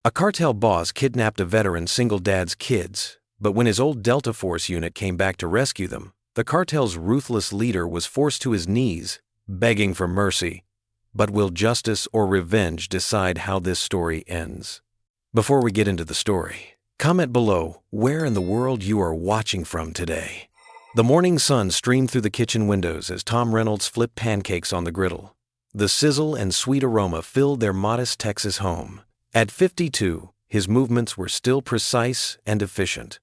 A cartel boss kidnapped a veteran single dad's kids, but when his old Delta Force unit came back to rescue them, the cartel's ruthless leader was forced to his knees, begging for mercy. But will justice or revenge decide how this story ends? Before we get into the story, comment below where in the world you are watching from today. The morning sun streamed through the kitchen windows as Tom Reynolds flipped pancakes on the griddle. The sizzle and sweet aroma filled their modest Texas home. At 52, his movements were still precise and efficient.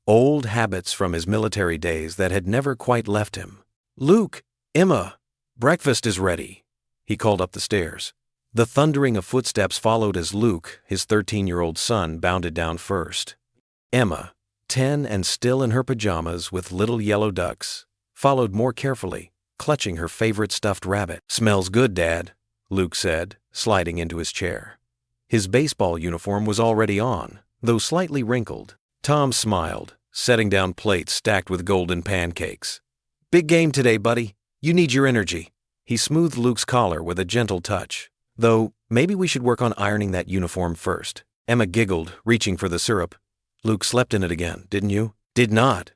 Old habits from his military days that had never quite left him. "Luke, Emma, breakfast is ready," he called up the stairs. The thundering of footsteps followed as Luke, his 13-year-old son, bounded down first. Emma, 10 and still in her pajamas with little yellow ducks, followed more carefully, clutching her favorite stuffed rabbit. "Smells good, Dad," Luke said, sliding into his chair. His baseball uniform was already on, though slightly wrinkled. Tom smiled, setting down plates stacked with golden pancakes. "Big game today, buddy. You need your energy." He smoothed Luke's collar with a gentle touch. "Though, maybe we should work on ironing that uniform first." Emma giggled, reaching for the syrup. "Luke slept in it again, didn't you?" "Did not,"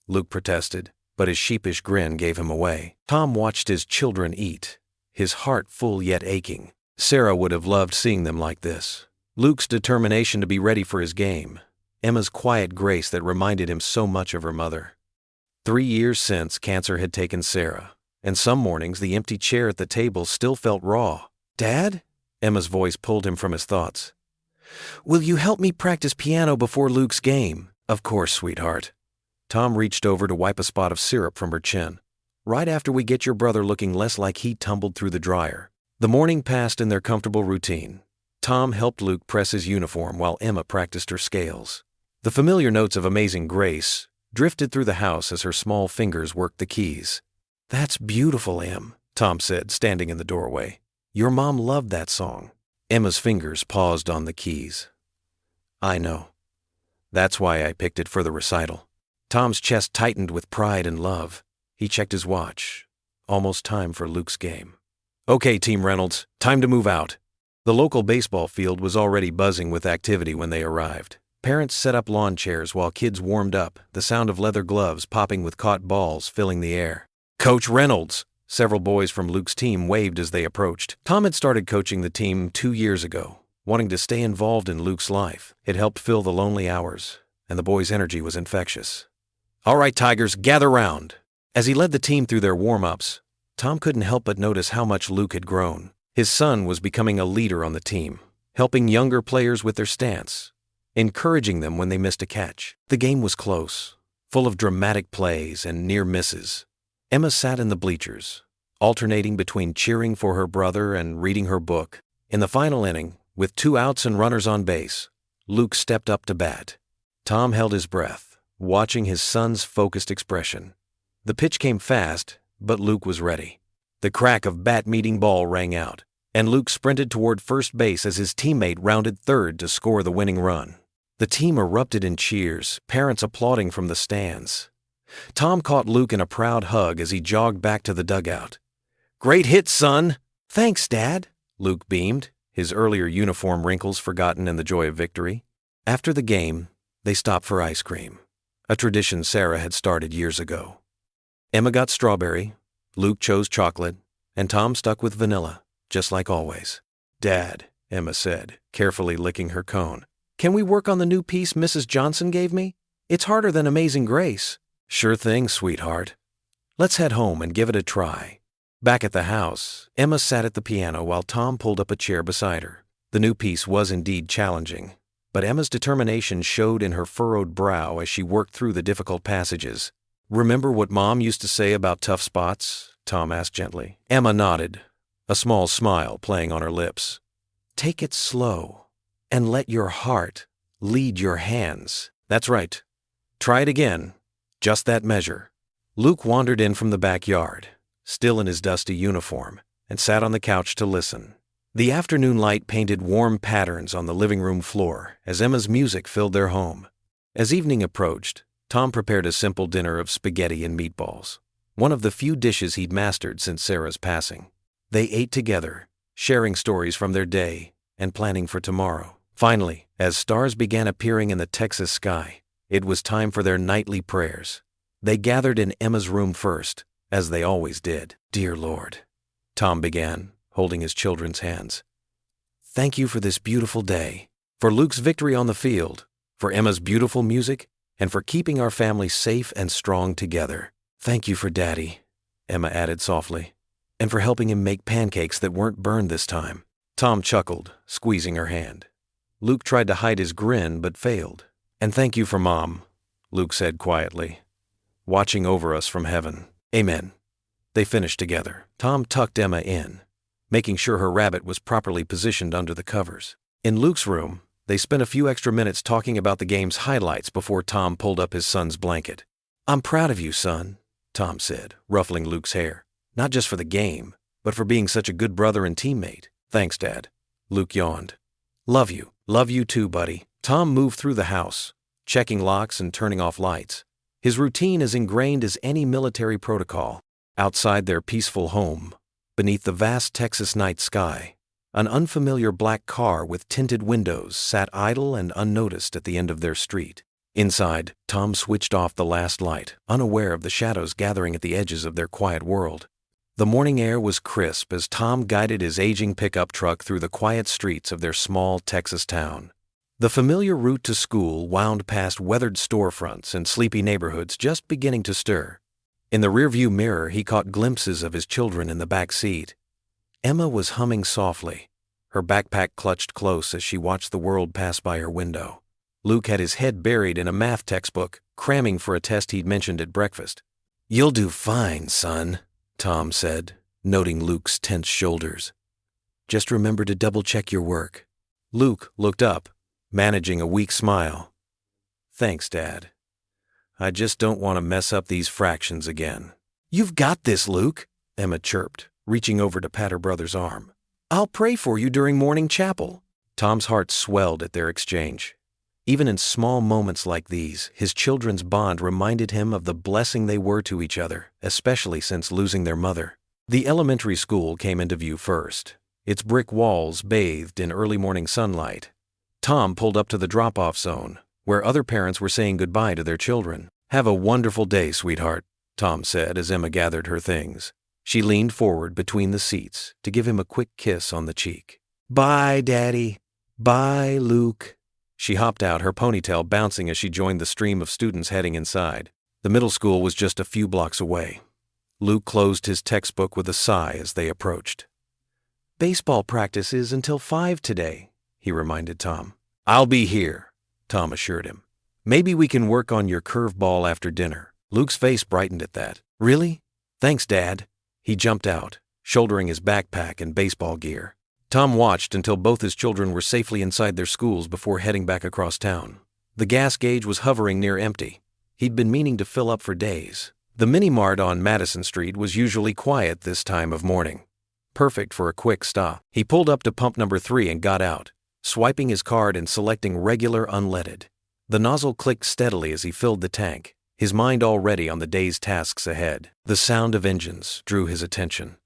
Luke protested, but his sheepish grin gave him away. Tom watched his children eat, his heart full yet aching. Sarah would have loved seeing them like this. Luke's determination to be ready for his game. Emma's quiet grace that reminded him so much of her mother. 3 years since, cancer had taken Sarah, and some mornings the empty chair at the table still felt raw. "Dad?" Emma's voice pulled him from his thoughts. "Will you help me practice piano before Luke's game?" "Of course, sweetheart." Tom reached over to wipe a spot of syrup from her chin. "Right after we get your brother looking less like he tumbled through the dryer." The morning passed in their comfortable routine. Tom helped Luke press his uniform while Emma practiced her scales. The familiar notes of Amazing Grace drifted through the house as her small fingers worked the keys. "That's beautiful, Em," Tom said, standing in the doorway. "Your mom loved that song." Emma's fingers paused on the keys. "I know. That's why I picked it for the recital." Tom's chest tightened with pride and love. He checked his watch. Almost time for Luke's game. "Okay, Team Reynolds, time to move out." The local baseball field was already buzzing with activity when they arrived. Parents set up lawn chairs while kids warmed up, the sound of leather gloves popping with caught balls filling the air. "Coach Reynolds!" Several boys from Luke's team waved as they approached. Tom had started coaching the team 2 years ago, wanting to stay involved in Luke's life. It helped fill the lonely hours, and the boys' energy was infectious. "All right, Tigers, gather round." As he led the team through their warm-ups, Tom couldn't help but notice how much Luke had grown. His son was becoming a leader on the team, helping younger players with their stance, encouraging them when they missed a catch. The game was close, full of dramatic plays and near misses. Emma sat in the bleachers, alternating between cheering for her brother and reading her book. In the final inning, with 2 outs and runners on base, Luke stepped up to bat. Tom held his breath, watching his son's focused expression. The pitch came fast, but Luke was ready. The crack of bat-meeting ball rang out, and Luke sprinted toward first base as his teammate rounded third to score the winning run. The team erupted in cheers, parents applauding from the stands. Tom caught Luke in a proud hug as he jogged back to the dugout. "Great hit, son!" "Thanks, Dad," Luke beamed, his earlier uniform wrinkles forgotten in the joy of victory. After the game, they stopped for ice cream, a tradition Sarah had started years ago. Emma got strawberry, Luke chose chocolate, and Tom stuck with vanilla, just like always. "Dad," Emma said, carefully licking her cone, "can we work on the new piece Mrs. Johnson gave me? It's harder than Amazing Grace." "Sure thing, sweetheart. Let's head home and give it a try." Back at the house, Emma sat at the piano while Tom pulled up a chair beside her. The new piece was indeed challenging, but Emma's determination showed in her furrowed brow as she worked through the difficult passages. "Remember what Mom used to say about tough spots?" Tom asked gently. Emma nodded, a small smile playing on her lips. "Take it slow, and let your heart lead your hands." "That's right. Try it again. Just that measure." Luke wandered in from the backyard, still in his dusty uniform, and sat on the couch to listen. The afternoon light painted warm patterns on the living room floor as Emma's music filled their home. As evening approached, Tom prepared a simple dinner of spaghetti and meatballs, one of the few dishes he'd mastered since Sarah's passing. They ate together, sharing stories from their day and planning for tomorrow. Finally, as stars began appearing in the Texas sky, it was time for their nightly prayers. They gathered in Emma's room first, as they always did. "Dear Lord," Tom began, holding his children's hands. "Thank you for this beautiful day, for Luke's victory on the field, for Emma's beautiful music, and for keeping our family safe and strong together. Thank you for Daddy," Emma added softly, "and for helping him make pancakes that weren't burned this time." Tom chuckled, squeezing her hand. Luke tried to hide his grin but failed. "And thank you for Mom," Luke said quietly, "watching over us from heaven. Amen." They finished together. Tom tucked Emma in, making sure her rabbit was properly positioned under the covers. In Luke's room, they spent a few extra minutes talking about the game's highlights before Tom pulled up his son's blanket. "I'm proud of you, son," Tom said, ruffling Luke's hair. "Not just for the game, but for being such a good brother and teammate." "Thanks, Dad." Luke yawned. "Love you. Love you too, buddy." Tom moved through the house, checking locks and turning off lights. His routine as ingrained as any military protocol. Outside their peaceful home, beneath the vast Texas night sky, an unfamiliar black car with tinted windows sat idle and unnoticed at the end of their street. Inside, Tom switched off the last light, unaware of the shadows gathering at the edges of their quiet world. The morning air was crisp as Tom guided his aging pickup truck through the quiet streets of their small Texas town. The familiar route to school wound past weathered storefronts and sleepy neighborhoods just beginning to stir. In the rearview mirror, he caught glimpses of his children in the back seat. Emma was humming softly, her backpack clutched close as she watched the world pass by her window. Luke had his head buried in a math textbook, cramming for a test he'd mentioned at breakfast. "You'll do fine, son," Tom said, noting Luke's tense shoulders. "Just remember to double-check your work." Luke looked up, managing a weak smile. "Thanks, Dad. I just don't want to mess up these fractions again." "You've got this, Luke," Emma chirped, reaching over to pat her brother's arm. "I'll pray for you during morning chapel." Tom's heart swelled at their exchange. Even in small moments like these, his children's bond reminded him of the blessing they were to each other, especially since losing their mother. The elementary school came into view first, its brick walls bathed in early morning sunlight. Tom pulled up to the drop-off zone, where other parents were saying goodbye to their children. "Have a wonderful day, sweetheart," Tom said as Emma gathered her things. She leaned forward between the seats to give him a quick kiss on the cheek. "Bye, Daddy. Bye, Luke." She hopped out, her ponytail bouncing as she joined the stream of students heading inside. The middle school was just a few blocks away. Luke closed his textbook with a sigh as they approached. "Baseball practice is until 5 today," he reminded Tom. "I'll be here," Tom assured him. "Maybe we can work on your curveball after dinner." Luke's face brightened at that. "Really? Thanks, Dad." He jumped out, shouldering his backpack and baseball gear. Tom watched until both his children were safely inside their schools before heading back across town. The gas gauge was hovering near empty. He'd been meaning to fill up for days. The mini-mart on Madison Street was usually quiet this time of morning, perfect for a quick stop. He pulled up to pump number 3 and got out, swiping his card and selecting regular unleaded. The nozzle clicked steadily as he filled the tank, his mind already on the day's tasks ahead. The sound of engines drew his attention.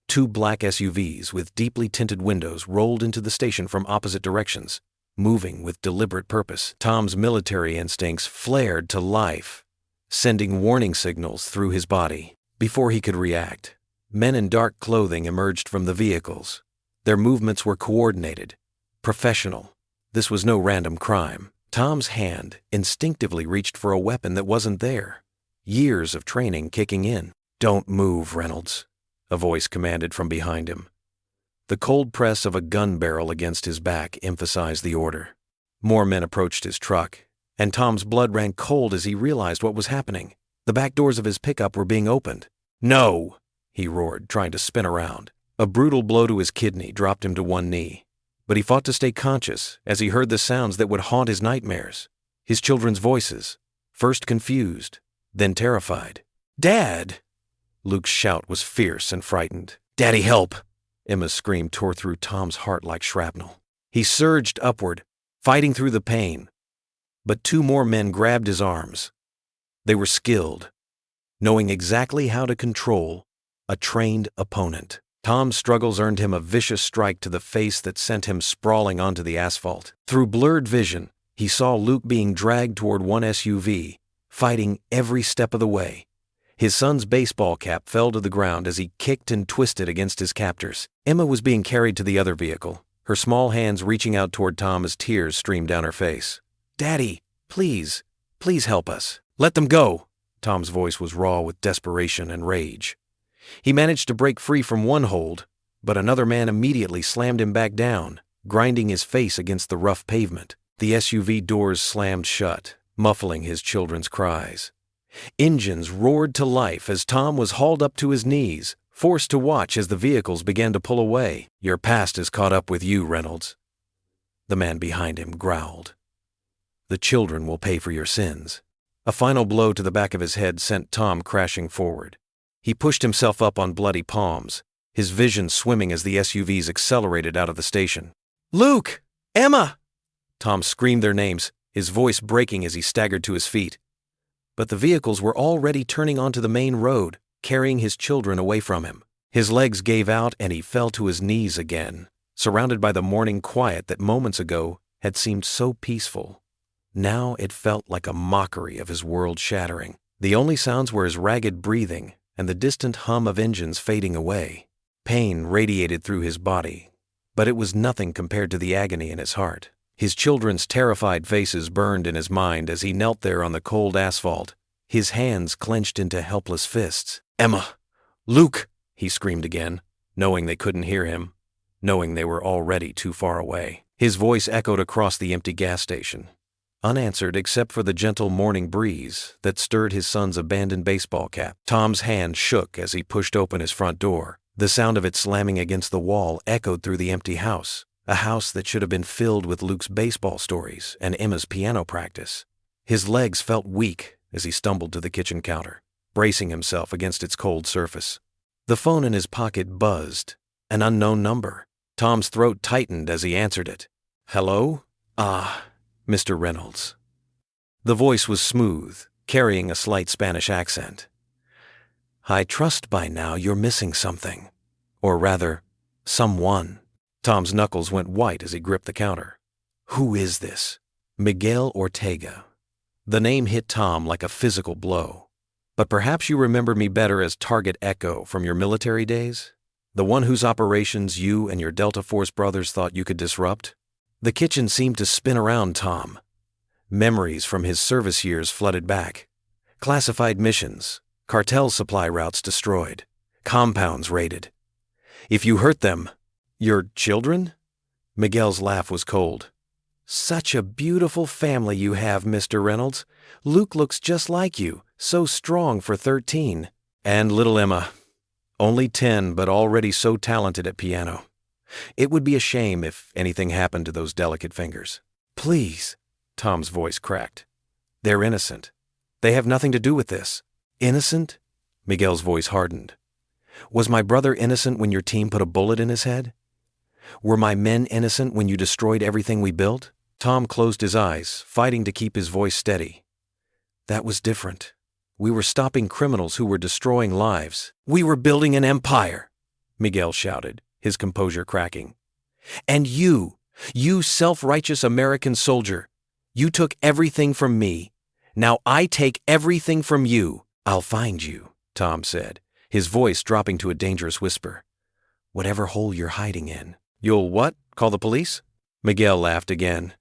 2 black SUVs with deeply tinted windows rolled into the station from opposite directions, moving with deliberate purpose. Tom's military instincts flared to life, sending warning signals through his body. Before he could react, men in dark clothing emerged from the vehicles. Their movements were coordinated, professional. This was no random crime. Tom's hand instinctively reached for a weapon that wasn't there, years of training kicking in. "Don't move, Reynolds," a voice commanded from behind him. The cold press of a gun barrel against his back emphasized the order. More men approached his truck, and Tom's blood ran cold as he realized what was happening. The back doors of his pickup were being opened. "No!" he roared, trying to spin around. A brutal blow to his kidney dropped him to one knee, but he fought to stay conscious as he heard the sounds that would haunt his nightmares. His children's voices, first confused, then terrified. "Dad!" Luke's shout was fierce and frightened. "Daddy, help!" Emma's scream tore through Tom's heart like shrapnel. He surged upward, fighting through the pain. But 2 more men grabbed his arms. They were skilled, knowing exactly how to control a trained opponent. Tom's struggles earned him a vicious strike to the face that sent him sprawling onto the asphalt. Through blurred vision, he saw Luke being dragged toward one SUV, fighting every step of the way. His son's baseball cap fell to the ground as he kicked and twisted against his captors. Emma was being carried to the other vehicle, her small hands reaching out toward Tom as tears streamed down her face. "Daddy, please help us." "Let them go!" Tom's voice was raw with desperation and rage. He managed to break free from one hold, but another man immediately slammed him back down, grinding his face against the rough pavement. The SUV doors slammed shut, muffling his children's cries. Engines roared to life as Tom was hauled up to his knees, forced to watch as the vehicles began to pull away. "Your past has caught up with you, Reynolds," the man behind him growled. "The children will pay for your sins." A final blow to the back of his head sent Tom crashing forward. He pushed himself up on bloody palms, his vision swimming as the SUVs accelerated out of the station. "Luke! Emma!" Tom screamed their names, his voice breaking as he staggered to his feet. But the vehicles were already turning onto the main road, carrying his children away from him. His legs gave out and he fell to his knees again, surrounded by the morning quiet that moments ago had seemed so peaceful. Now it felt like a mockery of his world shattering. The only sounds were his ragged breathing and the distant hum of engines fading away. Pain radiated through his body, but it was nothing compared to the agony in his heart. His children's terrified faces burned in his mind as he knelt there on the cold asphalt, his hands clenched into helpless fists. "Emma! Luke!" he screamed again, knowing they couldn't hear him, knowing they were already too far away. His voice echoed across the empty gas station, unanswered except for the gentle morning breeze that stirred his son's abandoned baseball cap. Tom's hand shook as he pushed open his front door. The sound of it slamming against the wall echoed through the empty house, a house that should have been filled with Luke's baseball stories and Emma's piano practice. His legs felt weak as he stumbled to the kitchen counter, bracing himself against its cold surface. The phone in his pocket buzzed, an unknown number. Tom's throat tightened as he answered it. "Hello? Mr. Reynolds." The voice was smooth, carrying a slight Spanish accent. "I trust by now you're missing something. Or rather, someone." Tom's knuckles went white as he gripped the counter. "Who is this?" "Miguel Ortega." The name hit Tom like a physical blow. "But perhaps you remember me better as Target Echo from your military days? The one whose operations you and your Delta Force brothers thought you could disrupt?" The kitchen seemed to spin around Tom. Memories from his service years flooded back. Classified missions, cartel supply routes destroyed, compounds raided. "If you hurt them, your children?" Miguel's laugh was cold. "Such a beautiful family you have, Mr. Reynolds. Luke looks just like you, so strong for 13. And little Emma, only 10 but already so talented at piano. It would be a shame if anything happened to those delicate fingers." "Please," Tom's voice cracked. "They're innocent. They have nothing to do with this." "Innocent?" Miguel's voice hardened. "Was my brother innocent when your team put a bullet in his head? Were my men innocent when you destroyed everything we built?" Tom closed his eyes, fighting to keep his voice steady. "That was different. We were stopping criminals who were destroying lives. We were building an empire," Miguel shouted, his composure cracking. "And you self-righteous American soldier, you took everything from me. Now I take everything from you." "I'll find you," Tom said, his voice dropping to a dangerous whisper. "Whatever hole you're hiding in." "You'll what? Call the police?" Miguel laughed again.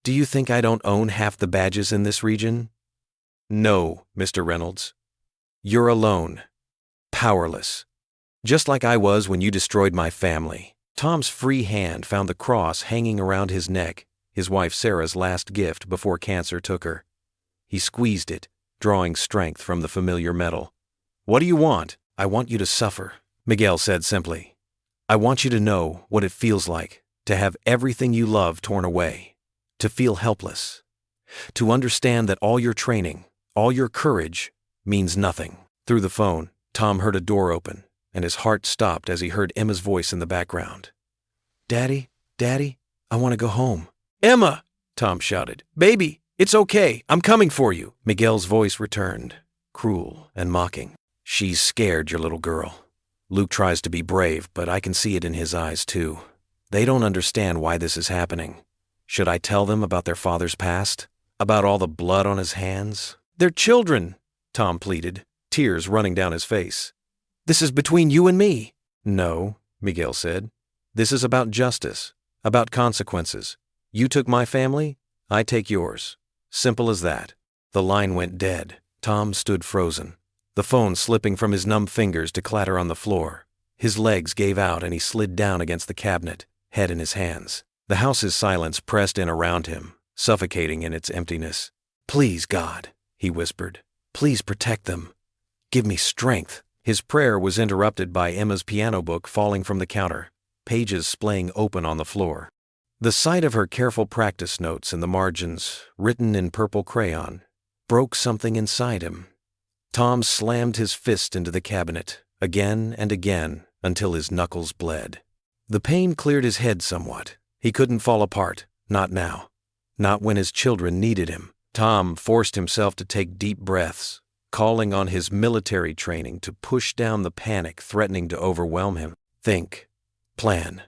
"Do you think I don't own half the badges in this region?" "No, Mr. Reynolds. You're alone. Powerless. Just like I was when you destroyed my family." Tom's free hand found the cross hanging around his neck, his wife Sarah's last gift before cancer took her. He squeezed it, drawing strength from the familiar metal. "What do you want?" "I want you to suffer," Miguel said simply. "I want you to know what it feels like to have everything you love torn away, to feel helpless, to understand that all your training, all your courage, means nothing." Through the phone, Tom heard a door open, and his heart stopped as he heard Emma's voice in the background. Daddy, I want to go home." "Emma!" Tom shouted. "Baby, it's okay. I'm coming for you." Miguel's voice returned, cruel and mocking. "She's scared, your little girl. Luke tries to be brave, but I can see it in his eyes too. They don't understand why this is happening. Should I tell them about their father's past? About all the blood on his hands? They're children, Tom pleaded, tears running down his face. This is between you and me. No, Miguel said. This is about justice, about consequences. You took my family, I take yours. Simple as that. The line went dead. Tom stood frozen, the phone slipping from his numb fingers to clatter on the floor. His legs gave out and he slid down against the cabinet, head in his hands. The house's silence pressed in around him, suffocating in its emptiness. Please, God, he whispered. Please protect them. Give me strength. His prayer was interrupted by Emma's piano book falling from the counter, pages splaying open on the floor. The sight of her careful practice notes in the margins, written in purple crayon, broke something inside him. Tom slammed his fist into the cabinet, again and again, until his knuckles bled. The pain cleared his head somewhat. He couldn't fall apart, not now. Not when his children needed him. Tom forced himself to take deep breaths, calling on his military training to push down the panic threatening to overwhelm him. Think, plan,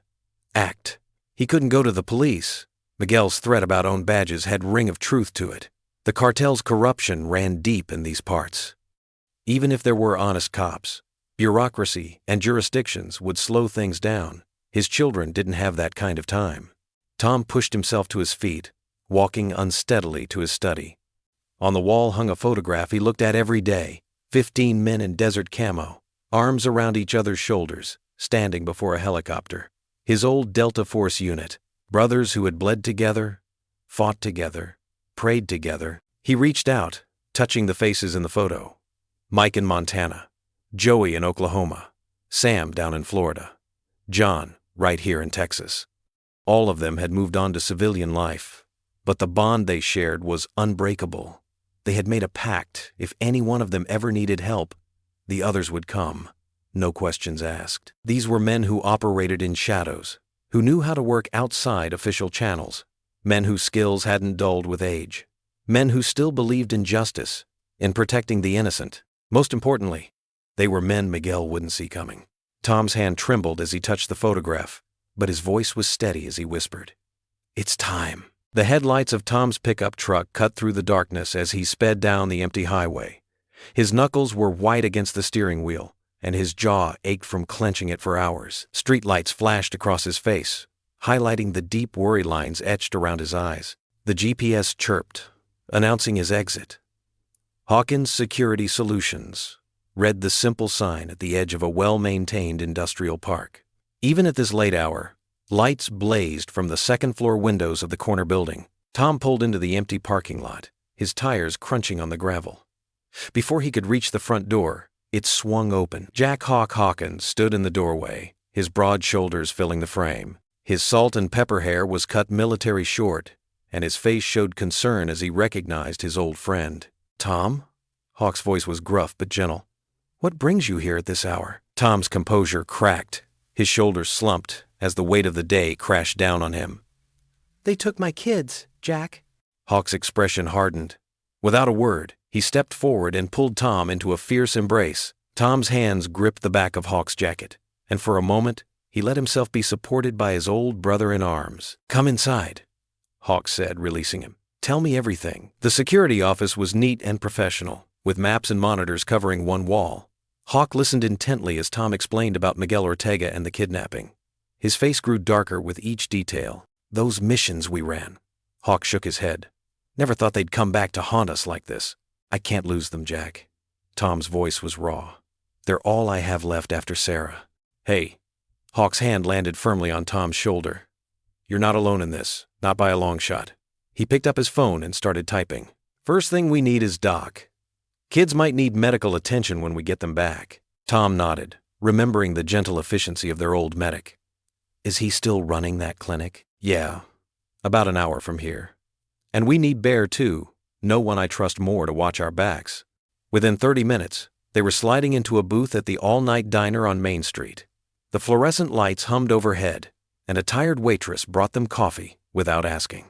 act. He couldn't go to the police. Miguel's threat about own badges had ring of truth to it. The cartel's corruption ran deep in these parts. Even if there were honest cops, bureaucracy and jurisdictions would slow things down. His children didn't have that kind of time. Tom pushed himself to his feet, walking unsteadily to his study. On the wall hung a photograph he looked at every day, 15 men in desert camo, arms around each other's shoulders, standing before a helicopter. His old Delta Force unit, brothers who had bled together, fought together, prayed together. He reached out, touching the faces in the photo. Mike in Montana, Joey in Oklahoma, Sam down in Florida, John right here in Texas. All of them had moved on to civilian life, but the bond they shared was unbreakable. They had made a pact. If any one of them ever needed help, the others would come, no questions asked. These were men who operated in shadows, who knew how to work outside official channels, men whose skills hadn't dulled with age, men who still believed in justice, in protecting the innocent. Most importantly, they were men Miguel wouldn't see coming. Tom's hand trembled as he touched the photograph, but his voice was steady as he whispered, "It's time." The headlights of Tom's pickup truck cut through the darkness as he sped down the empty highway. His knuckles were white against the steering wheel, and his jaw ached from clenching it for hours. Streetlights flashed across his face, highlighting the deep worry lines etched around his eyes. The GPS chirped, announcing his exit. Hawkins Security Solutions read the simple sign at the edge of a well-maintained industrial park. Even at this late hour, lights blazed from the second-floor windows of the corner building. Tom pulled into the empty parking lot, his tires crunching on the gravel. Before he could reach the front door, it swung open. Jack Hawk Hawkins stood in the doorway, his broad shoulders filling the frame. His salt and pepper hair was cut military short, and his face showed concern as he recognized his old friend. "Tom?" Hawk's voice was gruff but gentle. "What brings you here at this hour?" Tom's composure cracked. His shoulders slumped as the weight of the day crashed down on him. "They took my kids, Jack." Hawk's expression hardened. Without a word, he stepped forward and pulled Tom into a fierce embrace. Tom's hands gripped the back of Hawk's jacket, and for a moment, he let himself be supported by his old brother in arms. "Come inside," Hawk said, releasing him. "Tell me everything." The security office was neat and professional, with maps and monitors covering one wall. Hawk listened intently as Tom explained about Miguel Ortega and the kidnapping. His face grew darker with each detail. "Those missions we ran." Hawk shook his head. "Never thought they'd come back to haunt us like this. I can't lose them, Jack." Tom's voice was raw. "They're all I have left after Sarah." "Hey." Hawk's hand landed firmly on Tom's shoulder. "You're not alone in this, not by a long shot." He picked up his phone and started typing. "First thing we need is Doc. Kids might need medical attention when we get them back." Tom nodded, remembering the gentle efficiency of their old medic. "Is he still running that clinic?" "Yeah, about an hour from here. And we need Bear, too, no one I trust more to watch our backs." Within 30 minutes, they were sliding into a booth at the all-night diner on Main Street. The fluorescent lights hummed overhead, and a tired waitress brought them coffee without asking.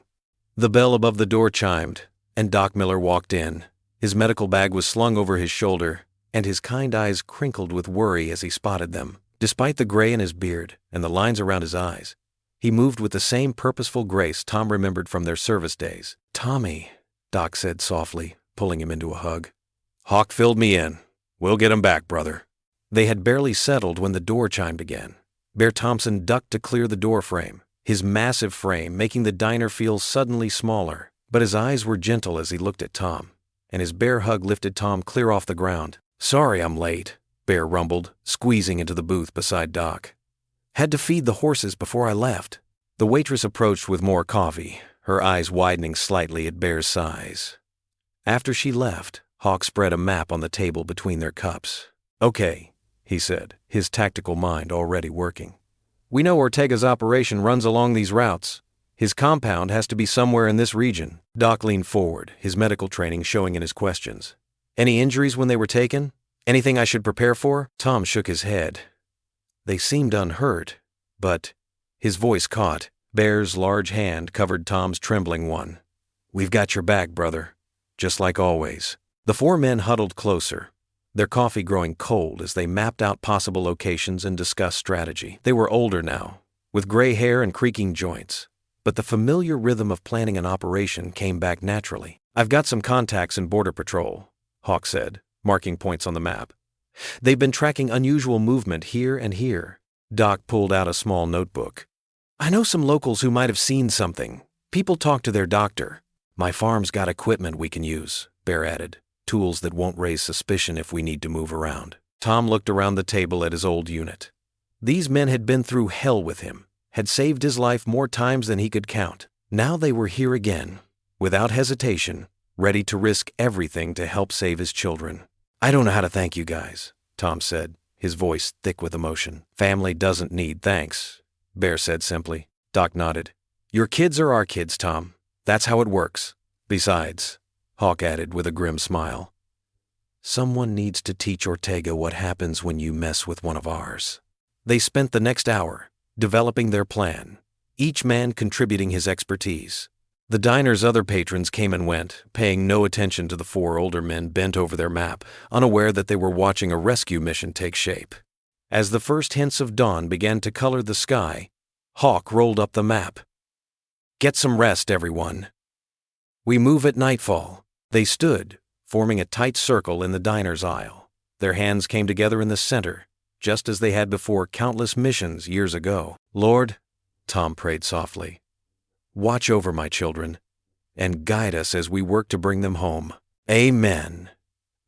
The bell above the door chimed, and Doc Miller walked in. His medical bag was slung over his shoulder, and his kind eyes crinkled with worry as he spotted them. Despite the gray in his beard and the lines around his eyes, he moved with the same purposeful grace Tom remembered from their service days. "Tommy," Doc said softly, pulling him into a hug. "Hawk filled me in. We'll get him back, brother." They had barely settled when the door chimed again. Bear Thompson ducked to clear the door frame, his massive frame making the diner feel suddenly smaller. But his eyes were gentle as he looked at Tom, and his bear hug lifted Tom clear off the ground. "Sorry I'm late," Bear rumbled, squeezing into the booth beside Doc. "Had to feed the horses before I left." The waitress approached with more coffee, her eyes widening slightly at Bear's size. After she left, Hawk spread a map on the table between their cups. "Okay," he said, his tactical mind already working. "We know Ortega's operation runs along these routes. His compound has to be somewhere in this region." Doc leaned forward, his medical training showing in his questions. "Any injuries when they were taken? Anything I should prepare for?" Tom shook his head. They seemed unhurt, but his voice caught. Bear's large hand covered Tom's trembling one. "We've got your back, brother. Just like always." The four men huddled closer, their coffee growing cold as they mapped out possible locations and discussed strategy. They were older now, with gray hair and creaking joints, but the familiar rhythm of planning an operation came back naturally. "I've got some contacts in Border Patrol," Hawk said, marking points on the map. "They've been tracking unusual movement here and here." Doc pulled out a small notebook. "I know some locals who might have seen something. People talk to their doctor. My farm's got equipment we can use," Bear added. "Tools that won't raise suspicion if we need to move around." Tom looked around the table at his old unit. These men had been through hell with him, had saved his life more times than he could count. Now they were here again, without hesitation, ready to risk everything to help save his children. "I don't know how to thank you guys," Tom said, his voice thick with emotion. "Family doesn't need thanks," Bear said simply. Doc nodded. "Your kids are our kids, Tom. That's how it works. Besides," Hawk added with a grim smile, "someone needs to teach Ortega what happens when you mess with one of ours." They spent the next hour developing their plan, each man contributing his expertise. The diner's other patrons came and went, paying no attention to the four older men bent over their map, unaware that they were watching a rescue mission take shape. As the first hints of dawn began to color the sky, Hawk rolled up the map. "Get some rest, everyone. We move at nightfall." They stood, forming a tight circle in the diner's aisle. Their hands came together in the center, just as they had before countless missions years ago. "Lord," Tom prayed softly, "watch over my children, and guide us as we work to bring them home." "Amen,"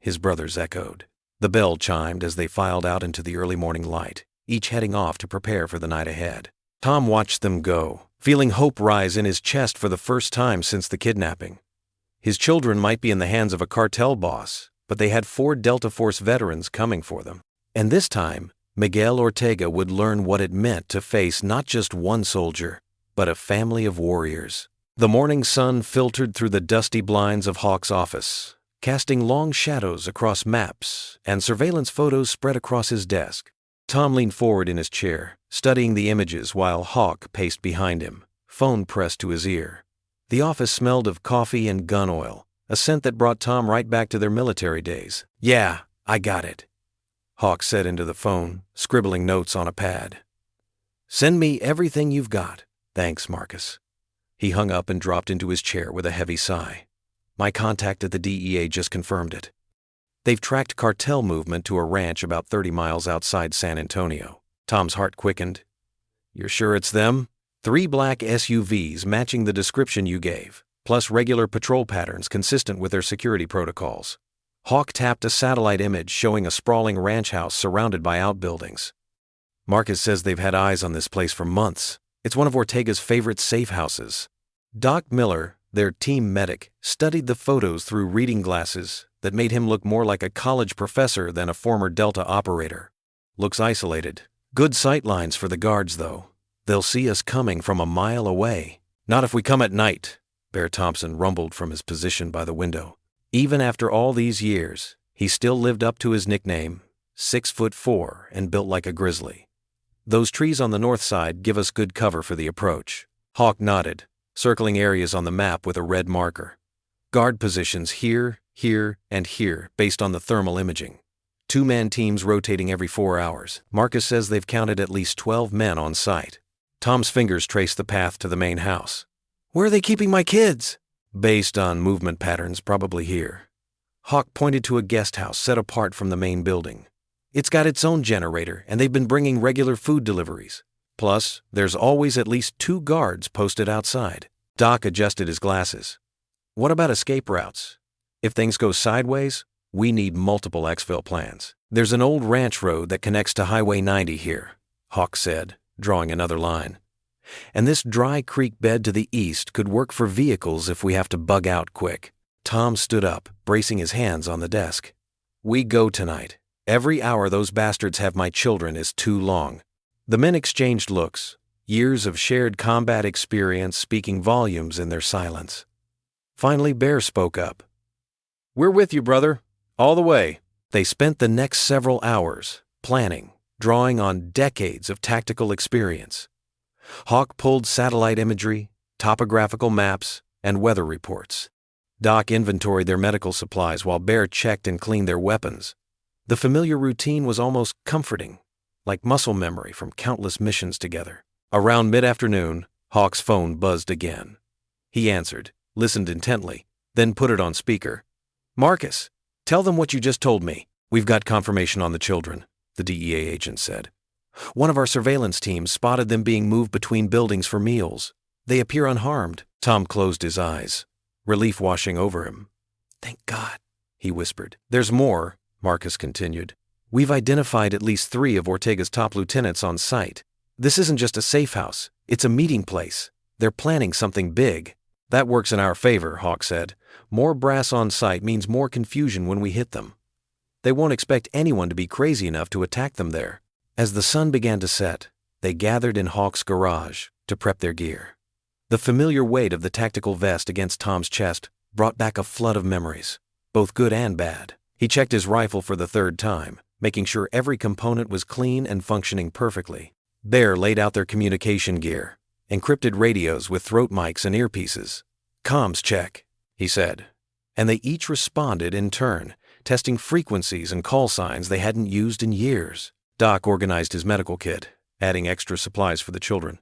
his brothers echoed. The bell chimed as they filed out into the early morning light, each heading off to prepare for the night ahead. Tom watched them go, feeling hope rise in his chest for the first time since the kidnapping. His children might be in the hands of a cartel boss, but they had 4 Delta Force veterans coming for them. And this time, Miguel Ortega would learn what it meant to face not just one soldier, but a family of warriors. The morning sun filtered through the dusty blinds of Hawk's office, casting long shadows across maps and surveillance photos spread across his desk. Tom leaned forward in his chair, studying the images while Hawk paced behind him, phone pressed to his ear. The office smelled of coffee and gun oil, a scent that brought Tom right back to their military days. "Yeah, I got it," Hawk said into the phone, scribbling notes on a pad. "Send me everything you've got. Thanks, Marcus." He hung up and dropped into his chair with a heavy sigh. "My contact at the DEA just confirmed it. They've tracked cartel movement to a ranch about 30 miles outside San Antonio." Tom's heart quickened. "You're sure it's them?" 3 black SUVs matching the description you gave, plus regular patrol patterns consistent with their security protocols. Hawk tapped a satellite image showing a sprawling ranch house surrounded by outbuildings. "Marcus says they've had eyes on this place for months. It's one of Ortega's favorite safe houses." Doc Miller, their team medic, studied the photos through reading glasses that made him look more like a college professor than a former Delta operator. "Looks isolated. Good sight lines for the guards, though. They'll see us coming from a mile away." "Not if we come at night," Bear Thompson rumbled from his position by the window. Even after all these years, he still lived up to his nickname, 6'4" and built like a grizzly. "Those trees on the north side give us good cover for the approach." Hawk nodded, circling areas on the map with a red marker. "Guard positions here, here, and here based on the thermal imaging. 2-man teams rotating every 4 hours. Marcus says they've counted at least 12 men on site. Tom's fingers trace the path to the main house. Where are they keeping my kids? Based on movement patterns, probably here. Hawk pointed to a guest house set apart from the main building. It's got its own generator, and they've been bringing regular food deliveries. Plus, there's always at least 2 guards posted outside. Doc adjusted his glasses. What about escape routes? If things go sideways, we need multiple exfil plans. There's an old ranch road that connects to Highway 90 here, Hawk said, drawing another line. And this dry creek bed to the east could work for vehicles if we have to bug out quick. Tom stood up, bracing his hands on the desk. We go tonight. Every hour those bastards have my children is too long. The men exchanged looks, years of shared combat experience speaking volumes in their silence. Finally, Bear spoke up. We're with you, brother. All the way. They spent the next several hours planning, drawing on decades of tactical experience. Hawk pulled satellite imagery, topographical maps, and weather reports. Doc inventoried their medical supplies while Bear checked and cleaned their weapons. The familiar routine was almost comforting, like muscle memory from countless missions together. Around mid-afternoon, Hawk's phone buzzed again. He answered, listened intently, then put it on speaker. Marcus, tell them what you just told me. We've got confirmation on the children, the DEA agent said. One of our surveillance teams spotted them being moved between buildings for meals. They appear unharmed. Tom closed his eyes, relief washing over him. Thank God, he whispered. There's more, Marcus continued. We've identified at least 3 of Ortega's top lieutenants on site. This isn't just a safe house, it's a meeting place. They're planning something big. That works in our favor, Hawk said. More brass on site means more confusion when we hit them. They won't expect anyone to be crazy enough to attack them there. As the sun began to set, they gathered in Hawk's garage to prep their gear. The familiar weight of the tactical vest against Tom's chest brought back a flood of memories, both good and bad. He checked his rifle for the 3rd time, making sure every component was clean and functioning perfectly. Bear laid out their communication gear, encrypted radios with throat mics and earpieces. Comms check, he said, and they each responded in turn, testing frequencies and call signs they hadn't used in years. Doc organized his medical kit, adding extra supplies for the children.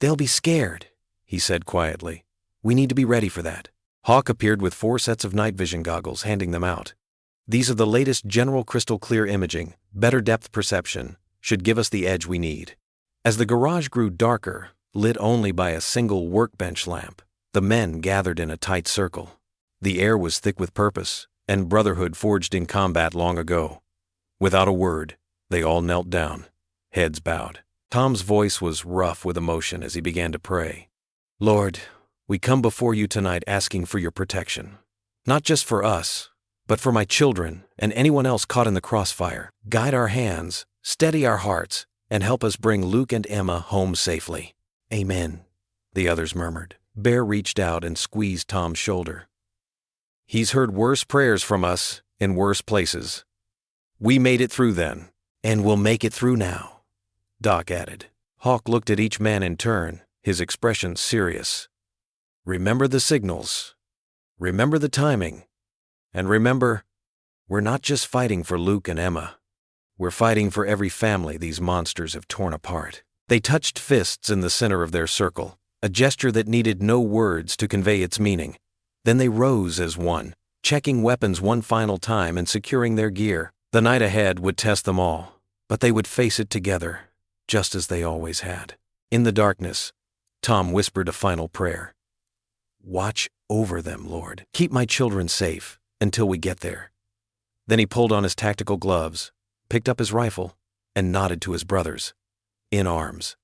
They'll be scared, he said quietly. We need to be ready for that. Hawk appeared with 4 sets of night vision goggles, handing them out. These are the latest general crystal clear imaging, better depth perception, should give us the edge we need. As the garage grew darker, lit only by a single workbench lamp, the men gathered in a tight circle. The air was thick with purpose, and brotherhood forged in combat long ago. Without a word, they all knelt down, heads bowed. Tom's voice was rough with emotion as he began to pray. Lord, we come before you tonight asking for your protection. Not just for us, but for my children and anyone else caught in the crossfire. Guide our hands, steady our hearts, and help us bring Luke and Emma home safely. Amen, the others murmured. Bear reached out and squeezed Tom's shoulder. He's heard worse prayers from us in worse places. We made it through then, and we'll make it through now, Doc added. Hawk looked at each man in turn, his expression serious. Remember the signals. Remember the timing. And remember, we're not just fighting for Luke and Emma. We're fighting for every family these monsters have torn apart. They touched fists in the center of their circle, a gesture that needed no words to convey its meaning. Then they rose as one, checking weapons one final time and securing their gear. The night ahead would test them all, but they would face it together, just as they always had. In the darkness, Tom whispered a final prayer. Watch over them, Lord. Keep my children safe until we get there. Then he pulled on his tactical gloves, picked up his rifle, and nodded to his brothers. In arms.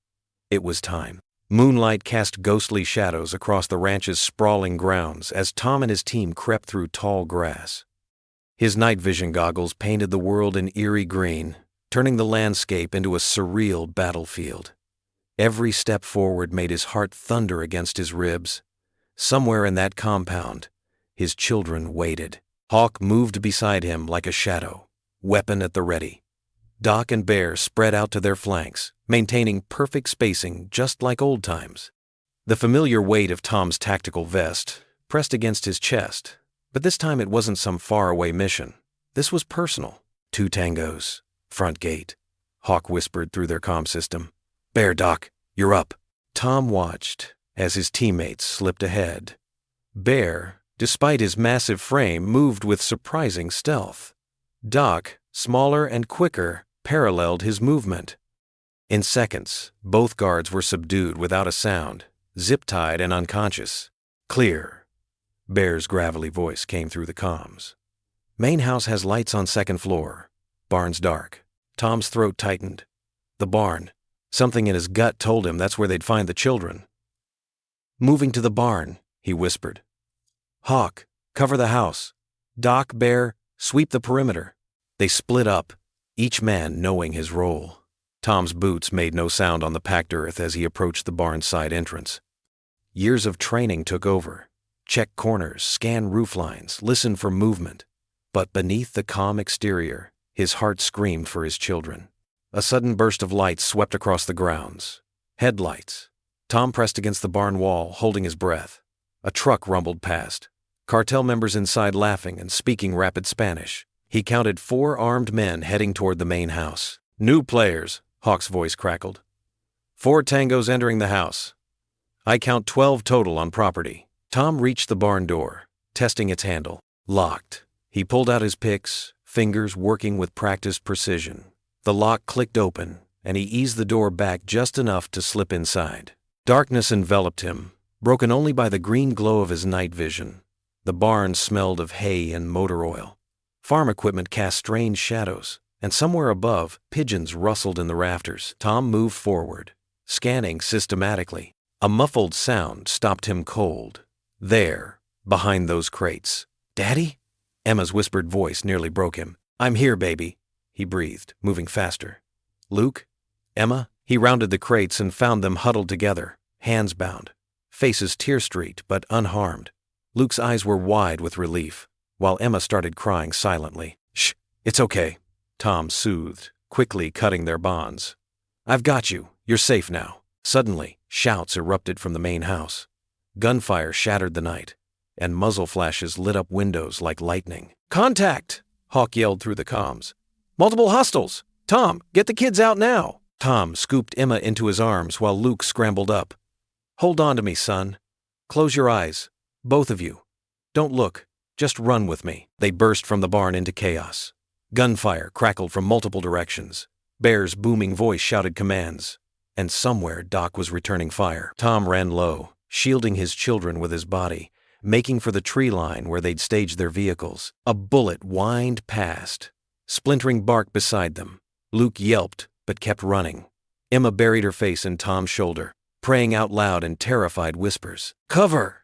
It was time. Moonlight cast ghostly shadows across the ranch's sprawling grounds as Tom and his team crept through tall grass. His night vision goggles painted the world in eerie green, turning the landscape into a surreal battlefield. Every step forward made his heart thunder against his ribs. Somewhere in that compound, his children waited. Hawk moved beside him like a shadow, weapon at the ready. Doc and Bear spread out to their flanks, maintaining perfect spacing just like old times. The familiar weight of Tom's tactical vest pressed against his chest, but this time it wasn't some faraway mission. This was personal. 2 tangos. Front gate. Hawk whispered through their comm system. Bear, Doc, you're up. Tom watched as his teammates slipped ahead. Bear, despite his massive frame, moved with surprising stealth. Doc, smaller and quicker, paralleled his movement. In seconds, both guards were subdued without a sound, zip-tied and unconscious. Clear. Bear's gravelly voice came through the comms. Main house has lights on second floor. Barn's dark. Tom's throat tightened. The barn. Something in his gut told him that's where they'd find the children. Moving to the barn, he whispered. Hawk, cover the house. Doc, Bear, sweep the perimeter. They split up, each man knowing his role. Tom's boots made no sound on the packed earth as he approached the barn's side entrance. Years of training took over. Check corners, scan roof lines, listen for movement. But beneath the calm exterior, his heart screamed for his children. A sudden burst of light swept across the grounds. Headlights. Tom pressed against the barn wall, holding his breath. A truck rumbled past. Cartel members inside laughing and speaking rapid Spanish. He counted 4 armed men heading toward the main house. New players, Hawk's voice crackled. 4 tangos entering the house. I count 12 total on property. Tom reached the barn door, testing its handle. Locked. He pulled out his picks, fingers working with practiced precision. The lock clicked open, and he eased the door back just enough to slip inside. Darkness enveloped him, broken only by the green glow of his night vision. The barn smelled of hay and motor oil. Farm equipment cast strange shadows, and somewhere above, pigeons rustled in the rafters. Tom moved forward, scanning systematically. A muffled sound stopped him cold. There, behind those crates. Daddy? Emma's whispered voice nearly broke him. I'm here, baby, he breathed, moving faster. Luke? Emma? He rounded the crates and found them huddled together, hands bound, faces tear-streaked but unharmed. Luke's eyes were wide with relief, while Emma started crying silently. Shh, it's okay, Tom soothed, quickly cutting their bonds. I've got you. You're safe now. Suddenly, shouts erupted from the main house. Gunfire shattered the night, and muzzle flashes lit up windows like lightning. Contact! Hawk yelled through the comms. Multiple hostiles! Tom, get the kids out now! Tom scooped Emma into his arms while Luke scrambled up. Hold on to me, son. Close your eyes. Both of you. Don't look. Just run with me. They burst from the barn into chaos. Gunfire crackled from multiple directions. Bear's booming voice shouted commands. And somewhere Doc was returning fire. Tom ran low, shielding his children with his body, making for the tree line where they'd staged their vehicles. A bullet whined past, splintering bark beside them. Luke yelped, but kept running. Emma buried her face in Tom's shoulder, praying out loud in terrified whispers. Cover!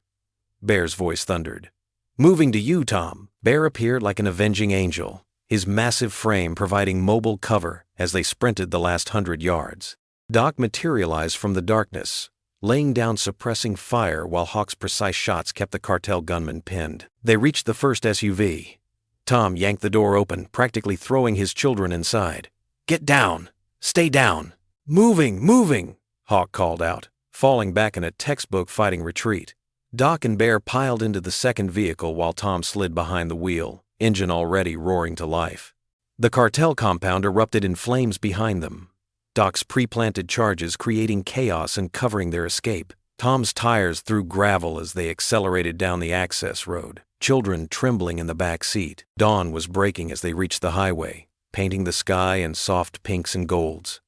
Bear's voice thundered. Moving to you, Tom. Bear appeared like an avenging angel, his massive frame providing mobile cover as they sprinted the last 100 yards. Doc materialized from the darkness, laying down suppressing fire while Hawk's precise shots kept the cartel gunmen pinned. They reached the first SUV. Tom yanked the door open, practically throwing his children inside. Get down! Stay down! Moving! Hawk called out, falling back in a textbook fighting retreat. Doc and Bear piled into the second vehicle while Tom slid behind the wheel, engine already roaring to life. The cartel compound erupted in flames behind them. Doc's pre-planted charges creating chaos and covering their escape. Tom's tires threw gravel as they accelerated down the access road, children trembling in the back seat. Dawn was breaking as they reached the highway, painting the sky in soft pinks and golds.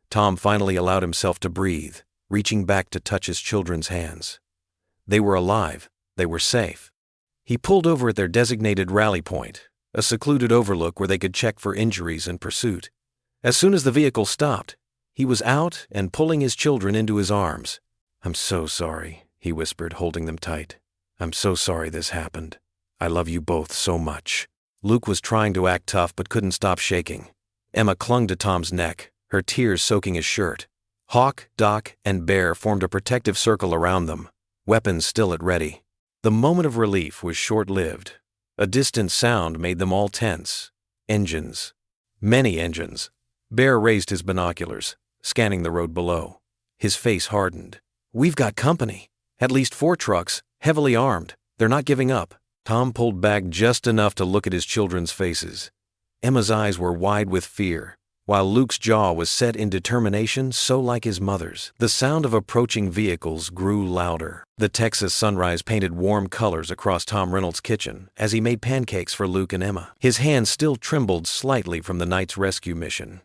Tom finally allowed himself to breathe, reaching back to touch his children's hands. They were alive. They were safe. He pulled over at their designated rally point, a secluded overlook where they could check for injuries and pursuit. As soon as the vehicle stopped, he was out and pulling his children into his arms. I'm so sorry, he whispered, holding them tight. I'm so sorry this happened. I love you both so much. Luke was trying to act tough but couldn't stop shaking. Emma clung to Tom's neck, her tears soaking his shirt. Hawk, Doc, and Bear formed a protective circle around them, weapons still at ready. The moment of relief was short-lived. A distant sound made them all tense. Engines. Many engines. Bear raised his binoculars, scanning the road below. His face hardened. We've got company. At least 4 trucks, heavily armed. They're not giving up. Tom pulled back just enough to look at his children's faces. Emma's eyes were wide with fear, while Luke's jaw was set in determination so like his mother's. The sound of approaching vehicles grew louder. The Texas sunrise painted warm colors across Tom Reynolds' kitchen as he made pancakes for Luke and Emma. His hands still trembled slightly from the night's rescue mission,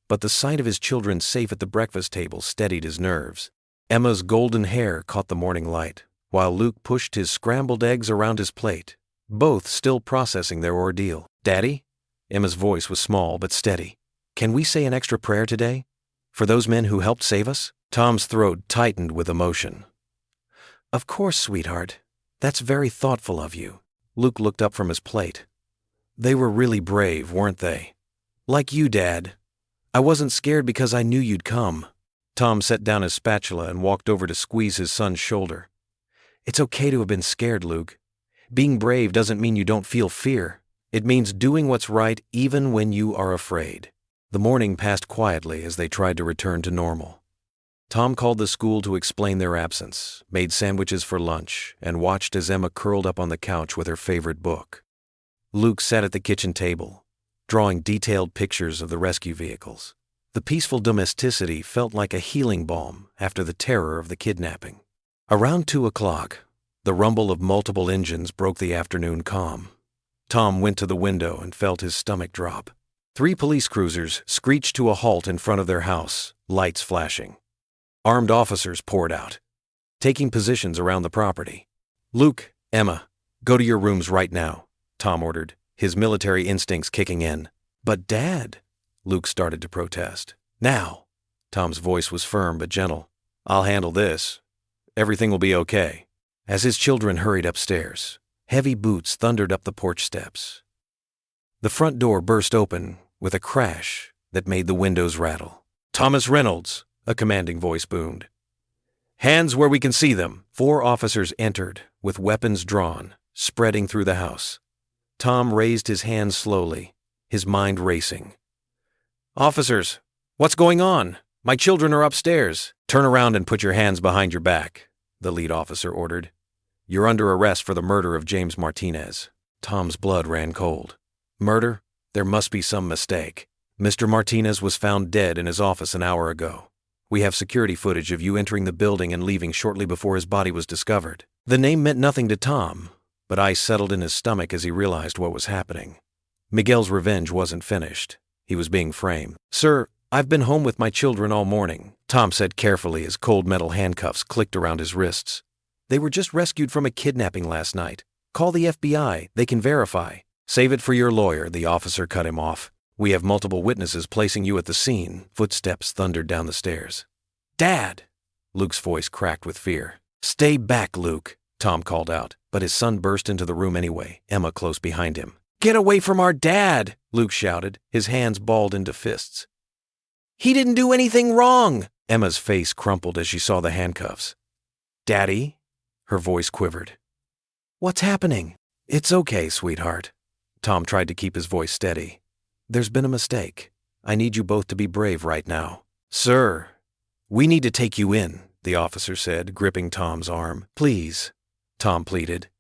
but the sight of his children safe at the breakfast table steadied his nerves. Emma's golden hair caught the morning light, while Luke pushed his scrambled eggs around his plate, both still processing their ordeal. "Daddy?" Emma's voice was small but steady. "Can we say an extra prayer today? For those men who helped save us?" Tom's throat tightened with emotion. "Of course, sweetheart. That's very thoughtful of you." Luke looked up from his plate. "They were really brave, weren't they? Like you, Dad. I wasn't scared because I knew you'd come." Tom set down his spatula and walked over to squeeze his son's shoulder. "It's okay to have been scared, Luke. Being brave doesn't mean you don't feel fear. It means doing what's right even when you are afraid." The morning passed quietly as they tried to return to normal. Tom called the school to explain their absence, made sandwiches for lunch, and watched as Emma curled up on the couch with her favorite book. Luke sat at the kitchen table, drawing detailed pictures of the rescue vehicles. The peaceful domesticity felt like a healing balm after the terror of the kidnapping. Around 2 o'clock, the rumble of multiple engines broke the afternoon calm. Tom went to the window and felt his stomach drop. 3 police cruisers screeched to a halt in front of their house, lights flashing. Armed officers poured out, taking positions around the property. "Luke, Emma, go to your rooms right now," Tom ordered, his military instincts kicking in. "But Dad," Luke started to protest. "Now." Tom's voice was firm but gentle. "I'll handle this. Everything will be okay." As his children hurried upstairs, heavy boots thundered up the porch steps. The front door burst open with a crash that made the windows rattle. "Thomas Reynolds," a commanding voice boomed. "Hands where we can see them." 4 officers entered, with weapons drawn, spreading through the house. Tom raised his hands slowly, his mind racing. "Officers, what's going on? My children are upstairs." "Turn around and put your hands behind your back," the lead officer ordered. "You're under arrest for the murder of James Martinez." Tom's blood ran cold. "Murder? There must be some mistake. Mr. Martinez was found dead in his office an hour ago. We have security footage of you entering the building and leaving shortly before his body was discovered." The name meant nothing to Tom, but ice settled in his stomach as he realized what was happening. Miguel's revenge wasn't finished. He was being framed. "Sir, I've been home with my children all morning," Tom said carefully as cold metal handcuffs clicked around his wrists. "They were just rescued from a kidnapping last night. Call the FBI, they can verify." "Save it for your lawyer," the officer cut him off. "We have multiple witnesses placing you at the scene." Footsteps thundered down the stairs. "Dad!" Luke's voice cracked with fear. "Stay back, Luke," Tom called out, but his son burst into the room anyway, Emma close behind him. "Get away from our dad!" Luke shouted, his hands balled into fists. "He didn't do anything wrong!" Emma's face crumpled as she saw the handcuffs. "Daddy?" Her voice quivered. "What's happening?" "It's okay, sweetheart." Tom tried to keep his voice steady. "There's been a mistake. I need you both to be brave right now." "Sir, we need to take you in," the officer said, gripping Tom's arm. "Please," Tom pleaded.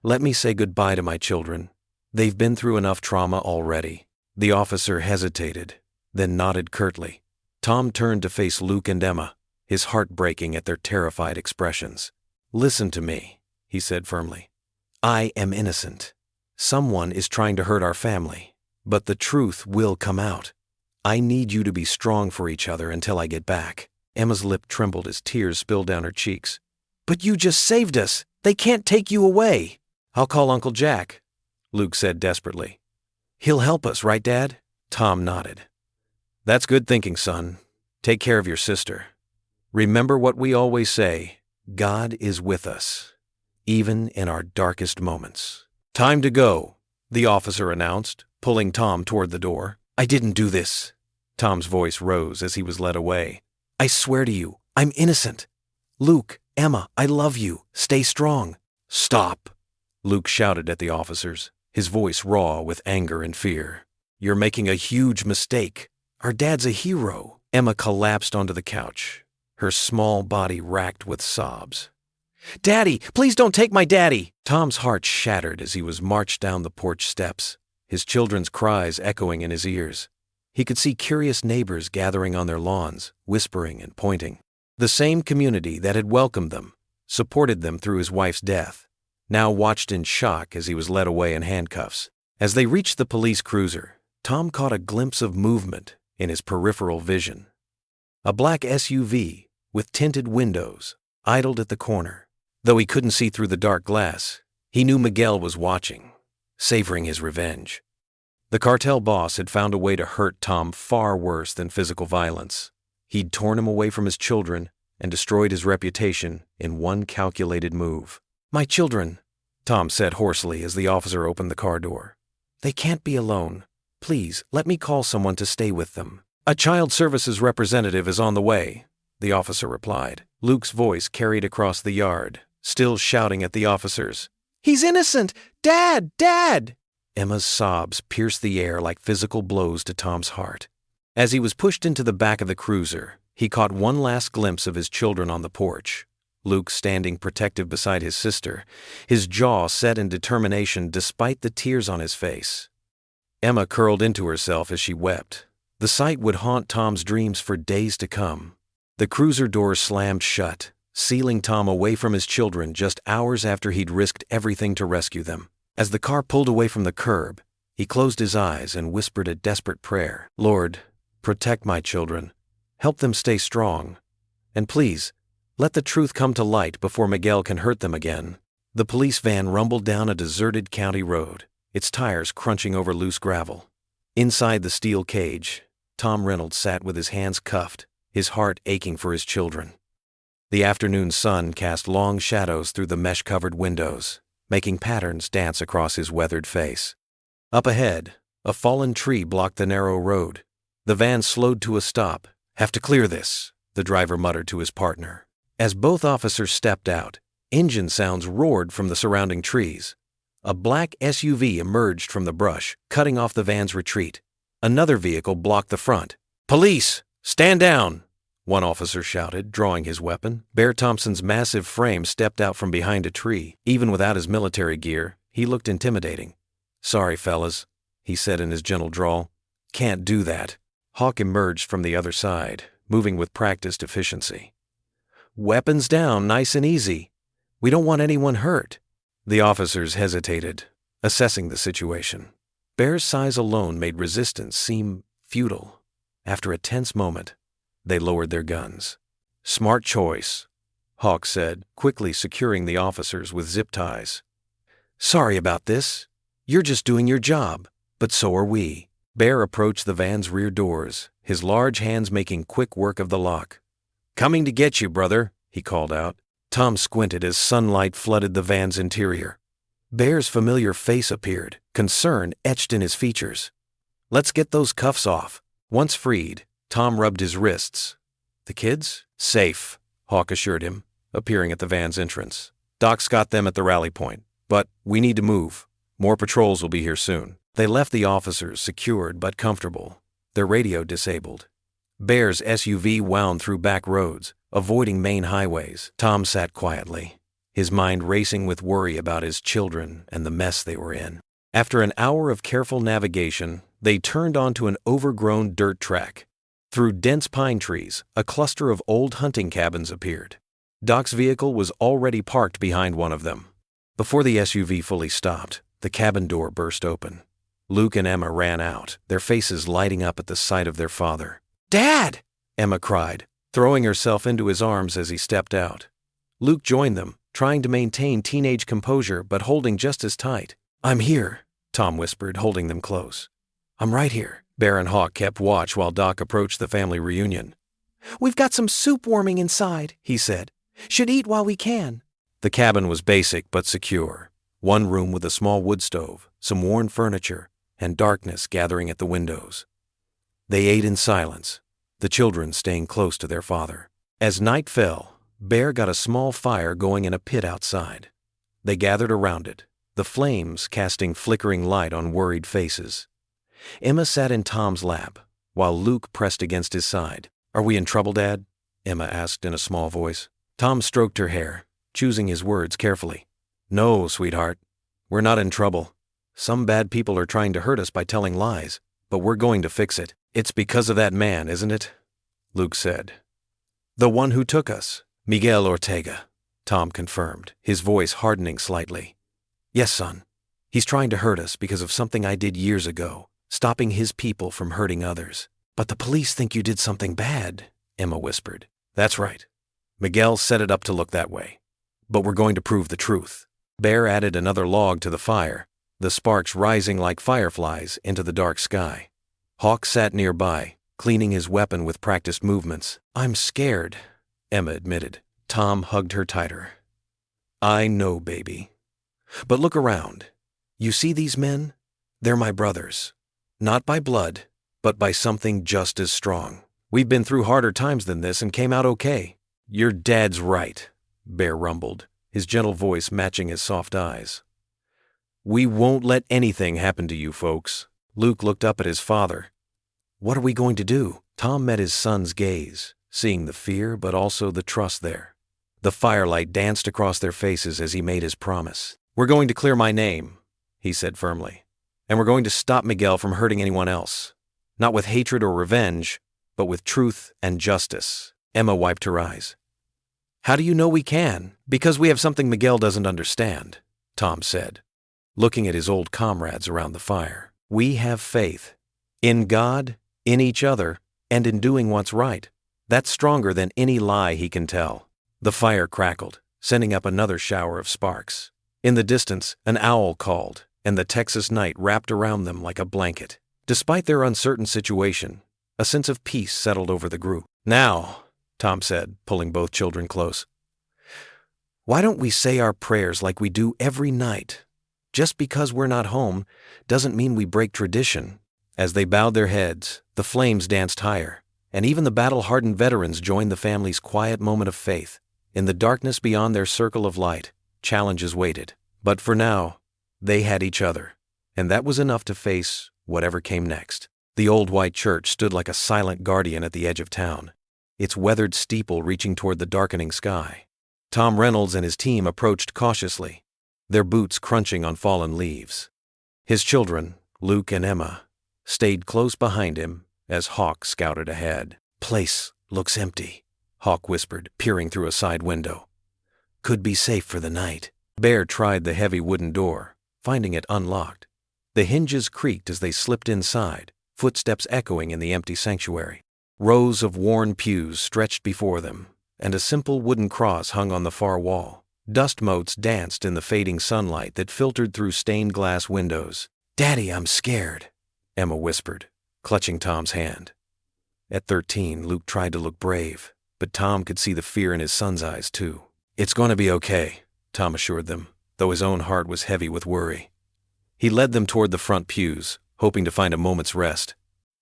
"Let me say goodbye to my children. They've been through enough trauma already." The officer hesitated, then nodded curtly. Tom turned to face Luke and Emma, his heart breaking at their terrified expressions. "Listen to me," he said firmly. "I am innocent. Someone is trying to hurt our family, but the truth will come out. I need you to be strong for each other until I get back." Emma's lip trembled as tears spilled down her cheeks. "But you just saved us. They can't take you away." "I'll call Uncle Jack," Luke said desperately. "He'll help us, right, Dad?" Tom nodded. "That's good thinking, son. Take care of your sister. Remember what we always say, God is with us, even in our darkest moments." "Time to go," the officer announced, pulling Tom toward the door. "I didn't do this." Tom's voice rose as he was led away. "I swear to you, I'm innocent. Luke, Emma, I love you. Stay strong." "Stop," Luke shouted at the officers, his voice raw with anger and fear. "You're making a huge mistake. Our dad's a hero." Emma collapsed onto the couch, her small body racked with sobs. "Daddy, please don't take my daddy!" Tom's heart shattered as he was marched down the porch steps, his children's cries echoing in his ears. He could see curious neighbors gathering on their lawns, whispering and pointing. The same community that had welcomed them, supported them through his wife's death, now watched in shock as he was led away in handcuffs. As they reached the police cruiser, Tom caught a glimpse of movement in his peripheral vision. A black SUV, with tinted windows, idled at the corner. Though he couldn't see through the dark glass, he knew Miguel was watching, savoring his revenge. The cartel boss had found a way to hurt Tom far worse than physical violence. He'd torn him away from his children and destroyed his reputation in one calculated move. "My children," Tom said hoarsely as the officer opened the car door. "They can't be alone. Please, let me call someone to stay with them." "A child services representative is on the way," the officer replied. Luke's voice carried across the yard, still shouting at the officers. "He's innocent! Dad! Dad!" Emma's sobs pierced the air like physical blows to Tom's heart. As he was pushed into the back of the cruiser, he caught one last glimpse of his children on the porch. Luke standing protective beside his sister, his jaw set in determination despite the tears on his face. Emma curled into herself as she wept. The sight would haunt Tom's dreams for days to come. The cruiser door slammed shut, sealing Tom away from his children just hours after he'd risked everything to rescue them. As the car pulled away from the curb, he closed his eyes and whispered a desperate prayer. "Lord, protect my children. Help them stay strong. And please, let the truth come to light before Miguel can hurt them again." The police van rumbled down a deserted county road, its tires crunching over loose gravel. Inside the steel cage, Tom Reynolds sat with his hands cuffed, his heart aching for his children. The afternoon sun cast long shadows through the mesh-covered windows, making patterns dance across his weathered face. Up ahead, a fallen tree blocked the narrow road. The van slowed to a stop. "Have to clear this," the driver muttered to his partner. As both officers stepped out, engine sounds roared from the surrounding trees. A black SUV emerged from the brush, cutting off the van's retreat. Another vehicle blocked the front. "Police! Stand down!" one officer shouted, drawing his weapon. Bear Thompson's massive frame stepped out from behind a tree. Even without his military gear, he looked intimidating. "Sorry, fellas," he said in his gentle drawl. "Can't do that." Hawk emerged from the other side, moving with practiced efficiency. "Weapons down, nice and easy. We don't want anyone hurt." The officers hesitated, assessing the situation. Bear's size alone made resistance seem futile. After a tense moment, they lowered their guns. "Smart choice," Hawk said, quickly securing the officers with zip ties. "Sorry about this. You're just doing your job, but so are we." Bear approached the van's rear doors, his large hands making quick work of the lock. "Coming to get you, brother," he called out. Tom squinted as sunlight flooded the van's interior. Bear's familiar face appeared, concern etched in his features. "Let's get those cuffs off." Once freed, Tom rubbed his wrists. "The kids?" "Safe," Hawk assured him, appearing at the van's entrance. "Doc's got them at the rally point, but we need to move. More patrols will be here soon." They left the officers secured but comfortable, their radio disabled. Bear's SUV wound through back roads, avoiding main highways. Tom sat quietly, his mind racing with worry about his children and the mess they were in. After an hour of careful navigation, they turned onto an overgrown dirt track. Through dense pine trees, a cluster of old hunting cabins appeared. Doc's vehicle was already parked behind one of them. Before the SUV fully stopped, the cabin door burst open. Luke and Emma ran out, their faces lighting up at the sight of their father. "Dad!" Emma cried, throwing herself into his arms as he stepped out. Luke joined them, trying to maintain teenage composure but holding just as tight. "I'm here," Tom whispered, holding them close. "I'm right here." Bear and Hawk kept watch while Doc approached the family reunion. "We've got some soup warming inside," he said. "Should eat while we can." The cabin was basic but secure. One room with a small wood stove, some worn furniture, and darkness gathering at the windows. They ate in silence, the children staying close to their father. As night fell, Bear got a small fire going in a pit outside. They gathered around it, the flames casting flickering light on worried faces. Emma sat in Tom's lap, while Luke pressed against his side. "Are we in trouble, Dad?" Emma asked in a small voice. Tom stroked her hair, choosing his words carefully. "No, sweetheart. We're not in trouble. Some bad people are trying to hurt us by telling lies, but we're going to fix it. It's because of that man, isn't it? Luke said. The one who took us, Miguel Ortega, Tom confirmed, his voice hardening slightly. Yes, son. He's trying to hurt us because of something I did years ago, stopping his people from hurting others. But the police think you did something bad, Emma whispered. That's right. Miguel set it up to look that way. But we're going to prove the truth. Bear added another log to the fire, the sparks rising like fireflies into the dark sky. Hawk sat nearby, cleaning his weapon with practiced movements. I'm scared, Emma admitted. Tom hugged her tighter. I know, baby. But look around. You see these men? They're my brothers. Not by blood, but by something just as strong. We've been through harder times than this and came out okay. Your dad's right, Bear rumbled, his gentle voice matching his soft eyes. We won't let anything happen to you folks. Luke looked up at his father. What are we going to do? Tom met his son's gaze, seeing the fear but also the trust there. The firelight danced across their faces as he made his promise. We're going to clear my name, he said firmly, and we're going to stop Miguel from hurting anyone else. Not with hatred or revenge, but with truth and justice. Emma wiped her eyes. How do you know we can? Because we have something Miguel doesn't understand, Tom said, looking at his old comrades around the fire. We have faith. In God, in each other, and in doing what's right. That's stronger than any lie he can tell. The fire crackled, sending up another shower of sparks. In the distance, an owl called, and the Texas night wrapped around them like a blanket. Despite their uncertain situation, a sense of peace settled over the group. Now, Tom said, pulling both children close, why don't we say our prayers like we do every night? Just because we're not home doesn't mean we break tradition. As they bowed their heads, the flames danced higher, and even the battle-hardened veterans joined the family's quiet moment of faith. In the darkness beyond their circle of light, challenges waited. But for now, they had each other, and that was enough to face whatever came next. The old white church stood like a silent guardian at the edge of town, its weathered steeple reaching toward the darkening sky. Tom Reynolds and his team approached cautiously, their boots crunching on fallen leaves. His children, Luke and Emma, stayed close behind him as Hawk scouted ahead. Place looks empty, Hawk whispered, peering through a side window. Could be safe for the night. Bear tried the heavy wooden door, finding it unlocked. The hinges creaked as they slipped inside, footsteps echoing in the empty sanctuary. Rows of worn pews stretched before them, and a simple wooden cross hung on the far wall. Dust motes danced in the fading sunlight that filtered through stained glass windows. Daddy, I'm scared, Emma whispered, clutching Tom's hand. At 13, Luke tried to look brave, but Tom could see the fear in his son's eyes too. It's going to be okay, Tom assured them, though his own heart was heavy with worry. He led them toward the front pews, hoping to find a moment's rest.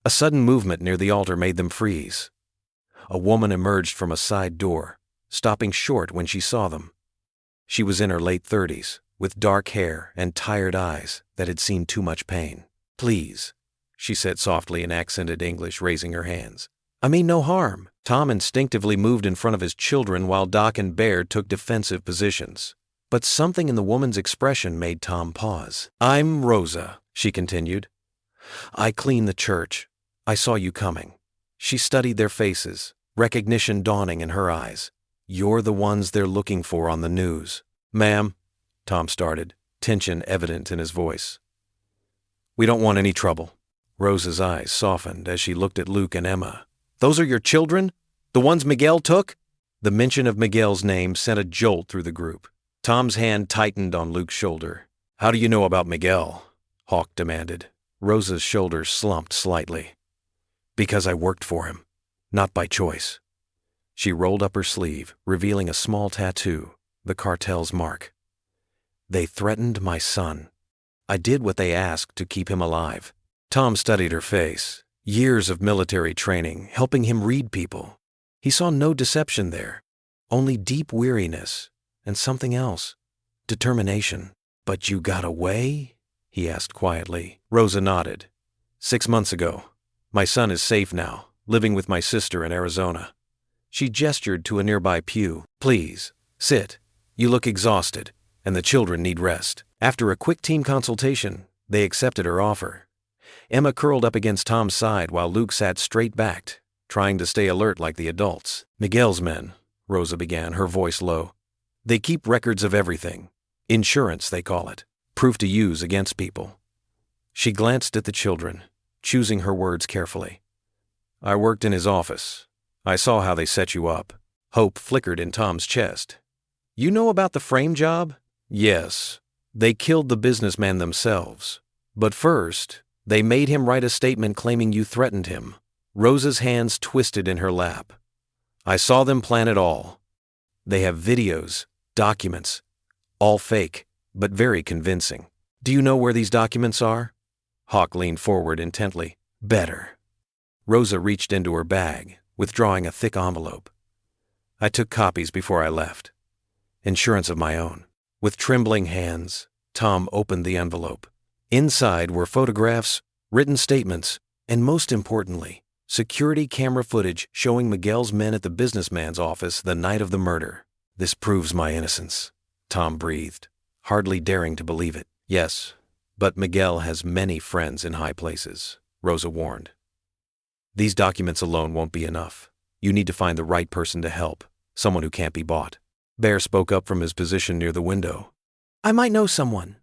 A sudden movement near the altar made them freeze. A woman emerged from a side door, stopping short when she saw them. She was in her late 30s, with dark hair and tired eyes that had seen too much pain. Please, she said softly in accented English, raising her hands. I mean no harm. Tom instinctively moved in front of his children while Doc and Bear took defensive positions. But something in the woman's expression made Tom pause. I'm Rosa, she continued. I clean the church. I saw you coming. She studied their faces, recognition dawning in her eyes. You're the ones they're looking for on the news. Ma'am, Tom started, tension evident in his voice. We don't want any trouble. Rosa's eyes softened as she looked at Luke and Emma. Those are your children? The ones Miguel took? The mention of Miguel's name sent a jolt through the group. Tom's hand tightened on Luke's shoulder. How do you know about Miguel? Hawk demanded. Rosa's shoulders slumped slightly. Because I worked for him, not by choice. She rolled up her sleeve, revealing a small tattoo, the cartel's mark. They threatened my son. I did what they asked to keep him alive. Tom studied her face. Years of military training, helping him read people. He saw no deception there, only deep weariness and something else, determination. But you got away? He asked quietly. Rosa nodded. 6 months ago. My son is safe now, living with my sister in Arizona. She gestured to a nearby pew. Please, sit. You look exhausted, and the children need rest. After a quick team consultation, They accepted her offer. Emma curled up against Tom's side while Luke sat straight-backed, trying to stay alert like the adults. Miguel's men, Rosa began, her voice low. They keep records of everything. Insurance, they call it. Proof to use against people. She glanced at the children, choosing her words carefully. I worked in his office. I saw how they set you up. Hope flickered in Tom's chest. You know about the frame job? Yes. They killed the businessman themselves. But first, they made him write a statement claiming you threatened him. Rosa's hands twisted in her lap. I saw them plan it all. They have videos, documents, all fake, but very convincing. Do you know where these documents are? Hawk leaned forward intently. Better. Rosa reached into her bag, withdrawing a thick envelope. I took copies before I left. Insurance of my own. With trembling hands, Tom opened the envelope. Inside were photographs, written statements, and most importantly, security camera footage showing Miguel's men at the businessman's office the night of the murder. This proves my innocence, Tom breathed, hardly daring to believe it. Yes, but Miguel has many friends in high places, Rosa warned. These documents alone won't be enough. You need to find the right person to help, someone who can't be bought. Bear spoke up from his position near the window. I might know someone.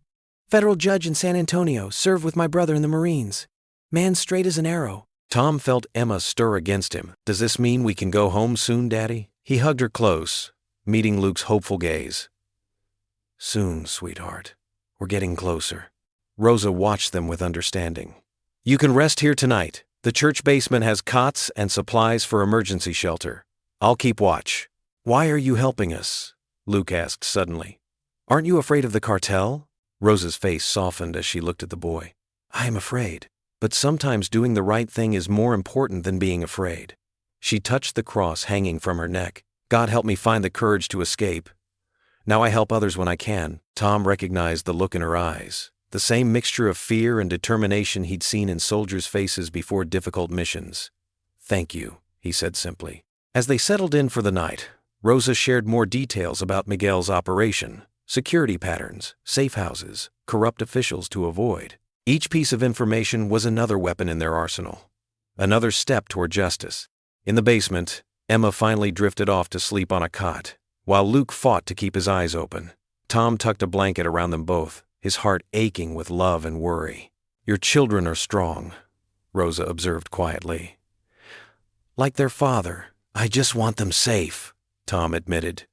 Federal judge in San Antonio, served with my brother in the Marines. Man straight as an arrow. Tom felt Emma stir against him. Does this mean we can go home soon, Daddy? He hugged her close, meeting Luke's hopeful gaze. Soon, sweetheart. We're getting closer. Rosa watched them with understanding. You can rest here tonight. The church basement has cots and supplies for emergency shelter. I'll keep watch. Why are you helping us? Luke asked suddenly. Aren't you afraid of the cartel? Rosa's face softened as she looked at the boy. I am afraid, but sometimes doing the right thing is more important than being afraid. She touched the cross hanging from her neck. God help me find the courage to escape. Now I help others when I can. Tom recognized the look in her eyes, the same mixture of fear and determination he'd seen in soldiers' faces before difficult missions. Thank you, he said simply. As they settled in for the night, Rosa shared more details about Miguel's operation, security patterns, safe houses, corrupt officials to avoid. Each piece of information was another weapon in their arsenal, another step toward justice. In the basement, Emma finally drifted off to sleep on a cot, while Luke fought to keep his eyes open. Tom tucked a blanket around them both, his heart aching with love and worry. Your children are strong, Rosa observed quietly. Like their father, I just want them safe, Tom admitted.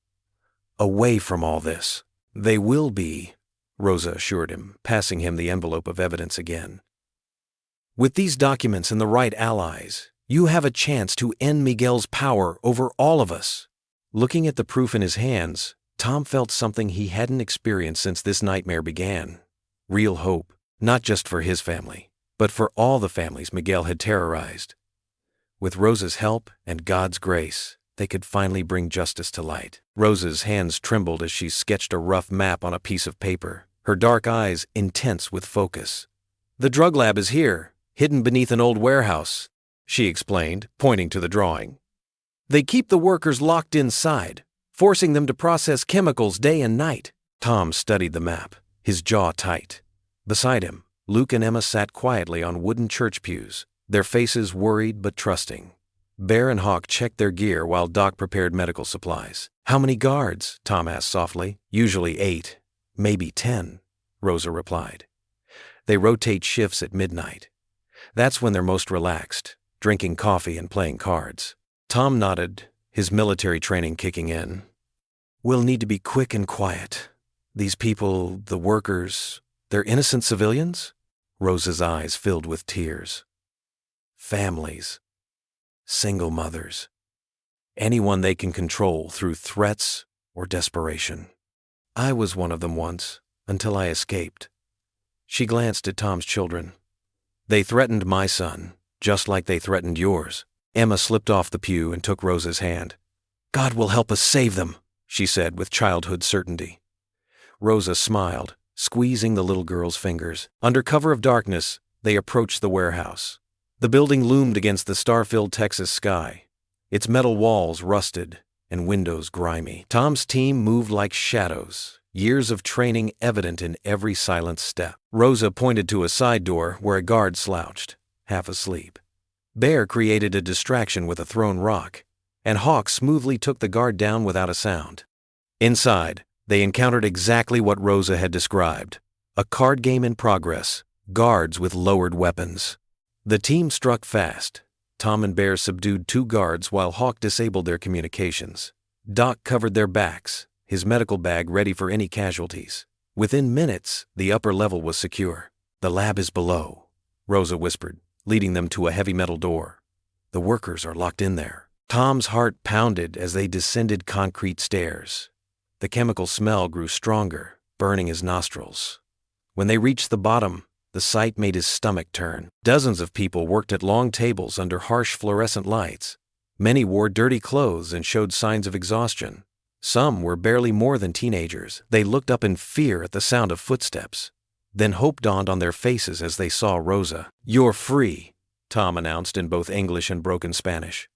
Away from all this. They will be, Rosa assured him, passing him the envelope of evidence again. With these documents and the right allies, you have a chance to end Miguel's power over all of us. Looking at the proof in his hands, Tom felt something he hadn't experienced since this nightmare began. Real hope, not just for his family, but for all the families Miguel had terrorized. With Rosa's help and God's grace, they could finally bring justice to light. Rosa's hands trembled as she sketched a rough map on a piece of paper, her dark eyes intense with focus. The drug lab is here, hidden beneath an old warehouse, she explained, pointing to the drawing. They keep the workers locked inside, forcing them to process chemicals day and night. Tom studied the map, his jaw tight. Beside him, Luke and Emma sat quietly on wooden church pews, their faces worried but trusting. Bear and Hawk checked their gear while Doc prepared medical supplies. How many guards? Tom asked softly. Usually 8, maybe 10, Rosa replied. They rotate shifts at midnight. That's when they're most relaxed, drinking coffee and playing cards. Tom nodded, his military training kicking in. We'll need to be quick and quiet. These people, the workers, they're innocent civilians? Rosa's eyes filled with tears. Families. Single mothers. Anyone they can control through threats or desperation. I was one of them once, until I escaped. She glanced at Tom's children. They threatened my son, just like they threatened yours. Emma slipped off the pew and took Rosa's hand. God will help us save them, she said with childhood certainty. Rosa smiled, squeezing the little girl's fingers. Under cover of darkness, they approached the warehouse. The building loomed against the star-filled Texas sky, its metal walls rusted and windows grimy. Tom's team moved like shadows, years of training evident in every silent step. Rosa pointed to a side door where a guard slouched, half asleep. Bear created a distraction with a thrown rock, and Hawk smoothly took the guard down without a sound. Inside, they encountered exactly what Rosa had described: a card game in progress, guards with lowered weapons. The team struck fast. Tom and Bear subdued 2 guards while Hawk disabled their communications. Doc covered their backs, his medical bag ready for any casualties. Within minutes, the upper level was secure. "The lab is below," Rosa whispered, leading them to a heavy metal door. "The workers are locked in there." Tom's heart pounded as they descended concrete stairs. The chemical smell grew stronger, burning his nostrils. When they reached the bottom, the sight made his stomach turn. Dozens of people worked at long tables under harsh fluorescent lights. Many wore dirty clothes and showed signs of exhaustion. Some were barely more than teenagers. They looked up in fear at the sound of footsteps. Then hope dawned on their faces as they saw Rosa. "You're free," Tom announced in both English and broken Spanish.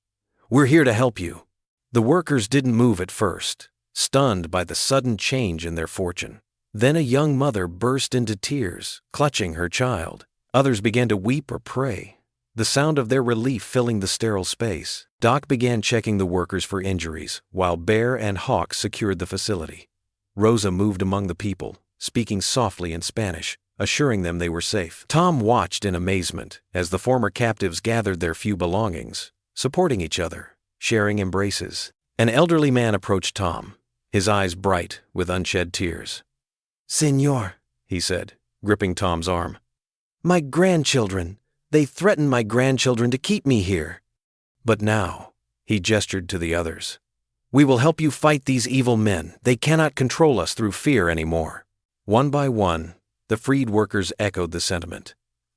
"We're here to help you." The workers didn't move at first, stunned by the sudden change in their fortune. Then a young mother burst into tears, clutching her child. Others began to weep or pray, the sound of their relief filling the sterile space. Doc began checking the workers for injuries, while Bear and Hawk secured the facility. Rosa moved among the people, speaking softly in Spanish, assuring them they were safe. Tom watched in amazement as the former captives gathered their few belongings, supporting each other, sharing embraces. An elderly man approached Tom, his eyes bright with unshed tears. "Señor," he said, gripping Tom's arm. "My grandchildren. They threatened my grandchildren to keep me here. But now," he gestured to the others, "we will help you fight these evil men. They cannot control us through fear anymore." One by one, the freed workers echoed the sentiment.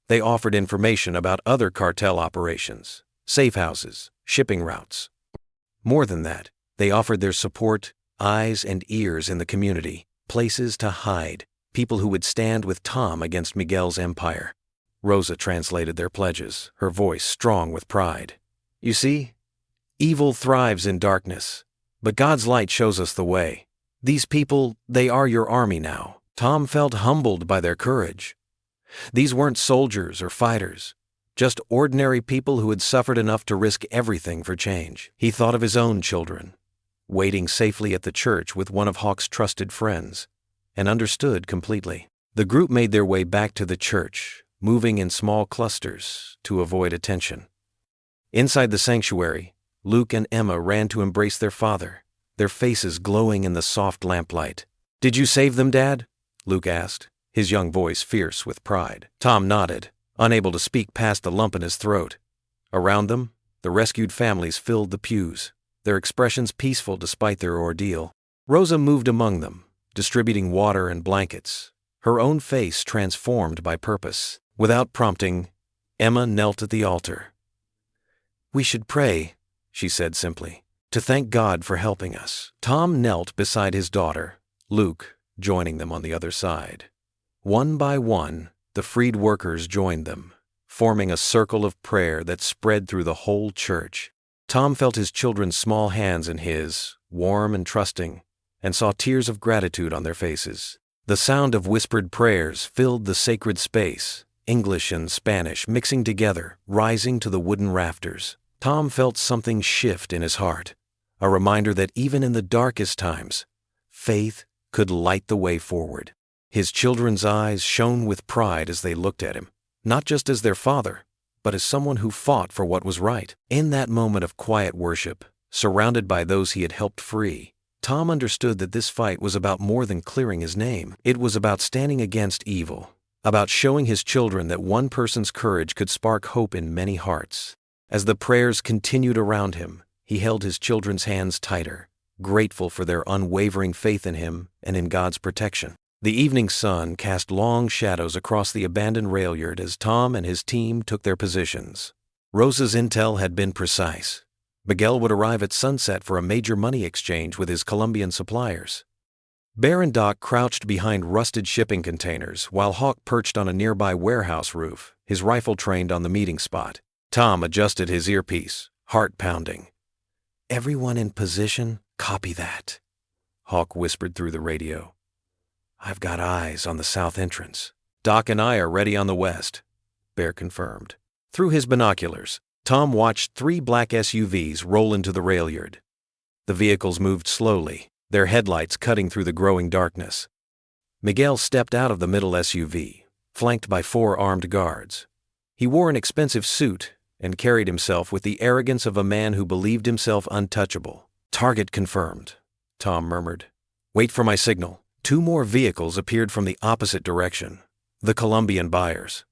They offered information about other cartel operations, safe houses, shipping routes. More than that, they offered their support, eyes and ears in the community, places to hide, people who would stand with Tom against Miguel's empire. Rosa translated their pledges, her voice strong with pride. "You see, evil thrives in darkness, but God's light shows us the way. These people, they are your army now." Tom felt humbled by their courage. These weren't soldiers or fighters, just ordinary people who had suffered enough to risk everything for change. He thought of his own children, waiting safely at the church with one of Hawk's trusted friends, and understood completely. The group made their way back to the church, moving in small clusters to avoid attention. Inside the sanctuary, Luke and Emma ran to embrace their father, their faces glowing in the soft lamplight. "Did you save them, Dad?" Luke asked, his young voice fierce with pride. Tom nodded, unable to speak past the lump in his throat. Around them, the rescued families filled the pews, their expressions peaceful despite their ordeal. Rosa moved among them, distributing water and blankets, her own face transformed by purpose. Without prompting, Emma knelt at the altar. "We should pray," she said simply, "to thank God for helping us." Tom knelt beside his daughter, Luke, joining them on the other side. One by one, the freed workers joined them, forming a circle of prayer that spread through the whole church. Tom felt his children's small hands in his, warm and trusting, and saw tears of gratitude on their faces. The sound of whispered prayers filled the sacred space, English and Spanish mixing together, rising to the wooden rafters. Tom felt something shift in his heart, a reminder that even in the darkest times, faith could light the way forward. His children's eyes shone with pride as they looked at him, not just as their father, but as someone who fought for what was right. In that moment of quiet worship, surrounded by those he had helped free, Tom understood that this fight was about more than clearing his name. It was about standing against evil, about showing his children that one person's courage could spark hope in many hearts. As the prayers continued around him, he held his children's hands tighter, grateful for their unwavering faith in him and in God's protection. The evening sun cast long shadows across the abandoned rail yard as Tom and his team took their positions. Rosa's intel had been precise. Miguel would arrive at sunset for a major money exchange with his Colombian suppliers. Bear and Doc crouched behind rusted shipping containers while Hawk perched on a nearby warehouse roof, his rifle trained on the meeting spot. Tom adjusted his earpiece, heart pounding. "Everyone in position, copy that," Hawk whispered through the radio. "I've got eyes on the south entrance. Doc and I are ready on the west," Bear confirmed. Through his binoculars, Tom watched 3 black SUVs roll into the rail yard. The vehicles moved slowly, their headlights cutting through the growing darkness. Miguel stepped out of the middle SUV, flanked by 4 armed guards. He wore an expensive suit and carried himself with the arrogance of a man who believed himself untouchable. "Target confirmed," Tom murmured. "Wait for my signal." 2 more vehicles appeared from the opposite direction, the Colombian buyers.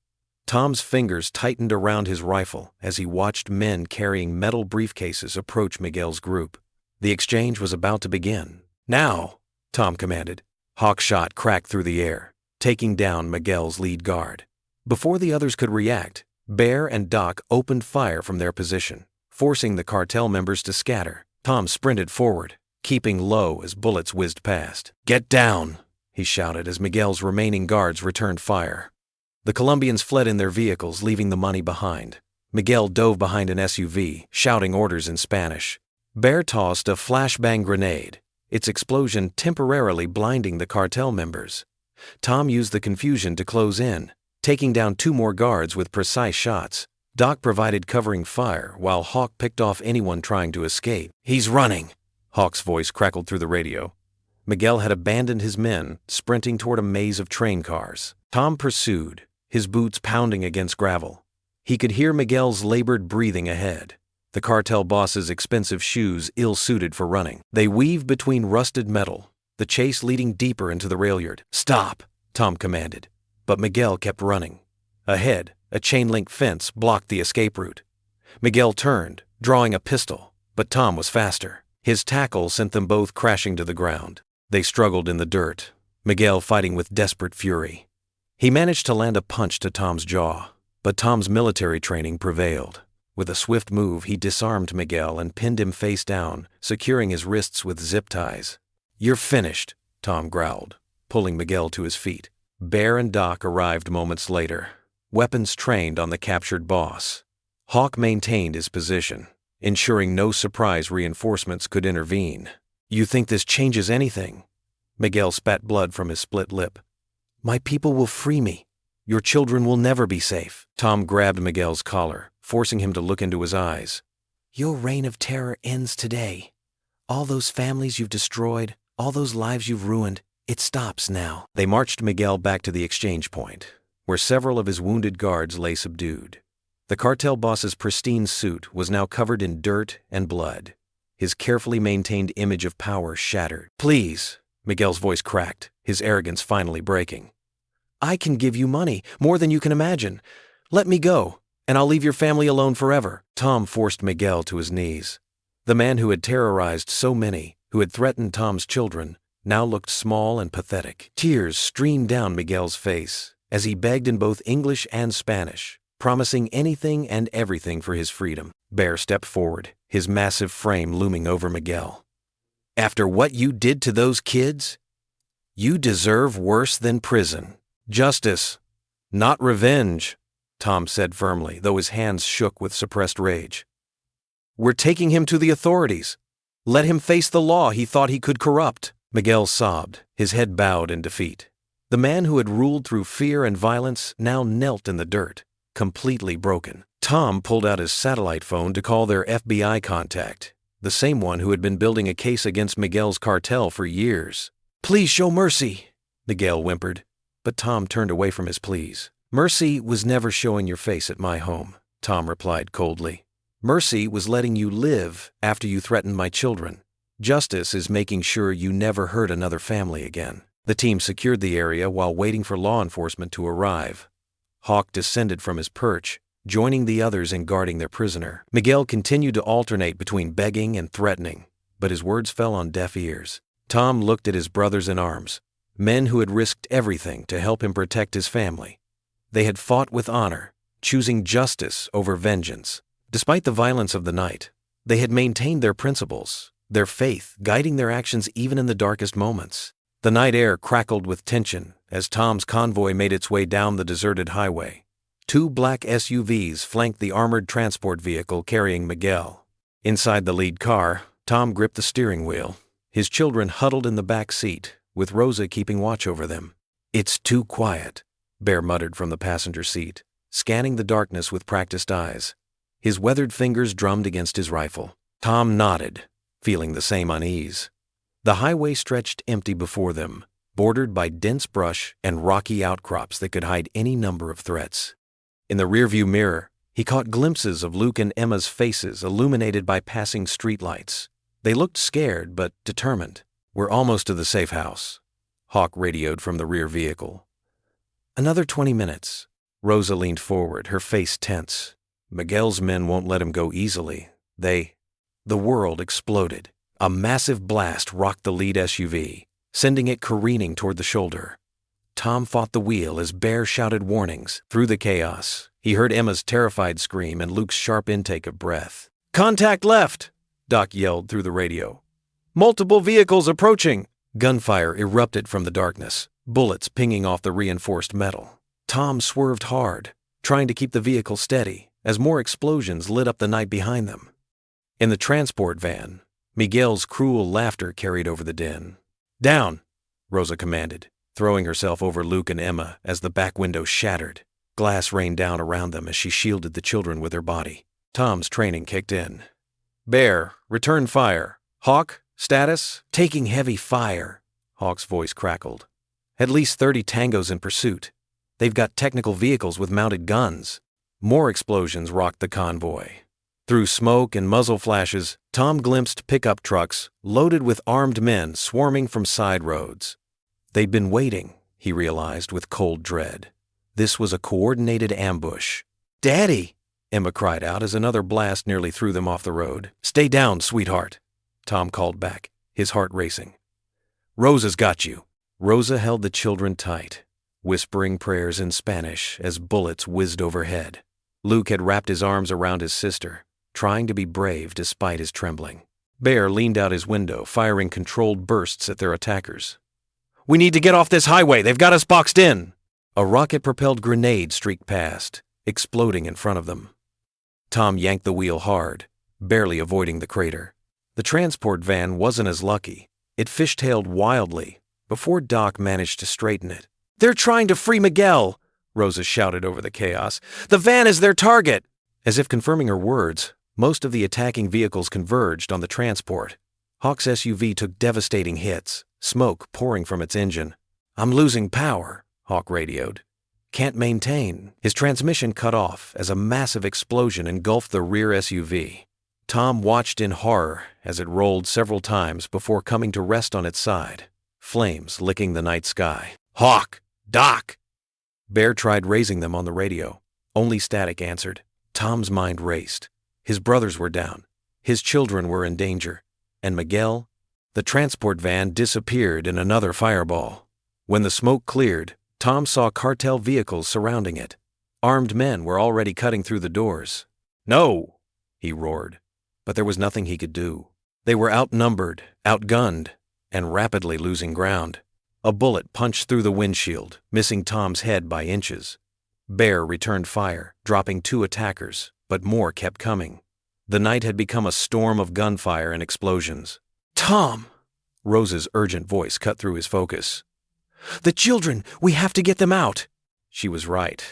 Tom's fingers tightened around his rifle as he watched men carrying metal briefcases approach Miguel's group. The exchange was about to begin. "Now!" Tom commanded. Hawk shot cracked through the air, taking down Miguel's lead guard. Before the others could react, Bear and Doc opened fire from their position, forcing the cartel members to scatter. Tom sprinted forward, keeping low as bullets whizzed past. "Get down!" he shouted as Miguel's remaining guards returned fire. The Colombians fled in their vehicles, leaving the money behind. Miguel dove behind an SUV, shouting orders in Spanish. Bear tossed a flashbang grenade, its explosion temporarily blinding the cartel members. Tom used the confusion to close in, taking down 2 more guards with precise shots. Doc provided covering fire while Hawk picked off anyone trying to escape. "He's running!" Hawk's voice crackled through the radio. Miguel had abandoned his men, sprinting toward a maze of train cars. Tom pursued, his boots pounding against gravel. He could hear Miguel's labored breathing ahead, the cartel boss's expensive shoes ill-suited for running. They weaved between rusted metal, the chase leading deeper into the rail yard. "Stop!" Tom commanded, but Miguel kept running. Ahead, a chain-link fence blocked the escape route. Miguel turned, drawing a pistol, but Tom was faster. His tackle sent them both crashing to the ground. They struggled in the dirt, Miguel fighting with desperate fury. He managed to land a punch to Tom's jaw, but Tom's military training prevailed. With a swift move, he disarmed Miguel and pinned him face down, securing his wrists with zip ties. "You're finished," Tom growled, pulling Miguel to his feet. Bear and Doc arrived moments later, weapons trained on the captured boss. Hawk maintained his position, ensuring no surprise reinforcements could intervene. "You think this changes anything?" Miguel spat blood from his split lip. "My people will free me. Your children will never be safe." Tom grabbed Miguel's collar, forcing him to look into his eyes. "Your reign of terror ends today. All those families you've destroyed, all those lives you've ruined, it stops now." They marched Miguel back to the exchange point, where several of his wounded guards lay subdued. The cartel boss's pristine suit was now covered in dirt and blood, his carefully maintained image of power shattered. "Please," Miguel's voice cracked, his arrogance finally breaking. "I can give you money, more than you can imagine. Let me go, and I'll leave your family alone forever." Tom forced Miguel to his knees. The man who had terrorized so many, who had threatened Tom's children, now looked small and pathetic. Tears streamed down Miguel's face as he begged in both English and Spanish, promising anything and everything for his freedom. Bear stepped forward, his massive frame looming over Miguel. "After what you did to those kids, you deserve worse than prison. Justice, not revenge," Tom said firmly, though his hands shook with suppressed rage. "We're taking him to the authorities. Let him face the law he thought he could corrupt." Miguel sobbed, his head bowed in defeat. The man who had ruled through fear and violence now knelt in the dirt, completely broken. Tom pulled out his satellite phone to call their FBI contact, the same one who had been building a case against Miguel's cartel for years. "Please show mercy," Miguel whimpered, but Tom turned away from his pleas. "Mercy was never showing your face at my home," Tom replied coldly. "Mercy was letting you live after you threatened my children. Justice is making sure you never hurt another family again." The team secured the area while waiting for law enforcement to arrive. Hawk descended from his perch, joining the others in guarding their prisoner. Miguel continued to alternate between begging and threatening, but his words fell on deaf ears. Tom looked at his brothers in arms, men who had risked everything to help him protect his family. They had fought with honor, choosing justice over vengeance. Despite the violence of the night, they had maintained their principles, their faith guiding their actions even in the darkest moments. The night air crackled with tension as Tom's convoy made its way down the deserted highway. 2 black SUVs flanked the armored transport vehicle carrying Miguel. Inside the lead car, Tom gripped the steering wheel, his children huddled in the back seat, with Rosa keeping watch over them. "It's too quiet," Bear muttered from the passenger seat, scanning the darkness with practiced eyes. His weathered fingers drummed against his rifle. Tom nodded, feeling the same unease. The highway stretched empty before them, bordered by dense brush and rocky outcrops that could hide any number of threats. In the rearview mirror, he caught glimpses of Luke and Emma's faces illuminated by passing streetlights. They looked scared but determined. "We're almost to the safe house," Hawk radioed from the rear vehicle. "Another 20 minutes. Rosa leaned forward, her face tense. "Miguel's men won't let him go easily. The world exploded. A massive blast rocked the lead SUV, sending it careening toward the shoulder. Tom fought the wheel as Bear shouted warnings. Through the chaos, he heard Emma's terrified scream and Luke's sharp intake of breath. "Contact left!" Doc yelled through the radio. "Multiple vehicles approaching!" Gunfire erupted from the darkness, bullets pinging off the reinforced metal. Tom swerved hard, trying to keep the vehicle steady, as more explosions lit up the night behind them. In the transport van, Miguel's cruel laughter carried over the din. "Down!" Rosa commanded, throwing herself over Luke and Emma as the back window shattered. Glass rained down around them as she shielded the children with her body. Tom's training kicked in. "Bear, return fire. Hawk, status?" "Taking heavy fire," Hawk's voice crackled. "At least 30 tangos in pursuit. They've got technical vehicles with mounted guns." More explosions rocked the convoy. Through smoke and muzzle flashes, Tom glimpsed pickup trucks loaded with armed men swarming from side roads. They'd been waiting, he realized with cold dread. This was a coordinated ambush. "Daddy!" Emma cried out as another blast nearly threw them off the road. "Stay down, sweetheart," Tom called back, his heart racing. "Rosa's got you." Rosa held the children tight, whispering prayers in Spanish as bullets whizzed overhead. Luke had wrapped his arms around his sister, trying to be brave despite his trembling. Bear leaned out his window, firing controlled bursts at their attackers. "We need to get off this highway! They've got us boxed in!" A rocket-propelled grenade streaked past, exploding in front of them. Tom yanked the wheel hard, barely avoiding the crater. The transport van wasn't as lucky. It fishtailed wildly before Doc managed to straighten it. "They're trying to free Miguel!" Rosa shouted over the chaos. "The van is their target!" As if confirming her words, most of the attacking vehicles converged on the transport. Hawk's SUV took devastating hits, smoke pouring from its engine. "I'm losing power," Hawk radioed. "Can't maintain." His transmission cut off as a massive explosion engulfed the rear SUV. Tom watched in horror as it rolled several times before coming to rest on its side, flames licking the night sky. "Hawk! Doc!" Bear tried raising them on the radio. Only static answered. Tom's mind raced. His brothers were down. His children were in danger. And Miguel? The transport van disappeared in another fireball. When the smoke cleared, Tom saw cartel vehicles surrounding it. Armed men were already cutting through the doors. "No!" he roared. But there was nothing he could do. They were outnumbered, outgunned, and rapidly losing ground. A bullet punched through the windshield, missing Tom's head by inches. Bear returned fire, dropping 2 attackers, but more kept coming. The night had become a storm of gunfire and explosions. "Tom!" Rosa's urgent voice cut through his focus. "The children! We have to get them out!" She was right.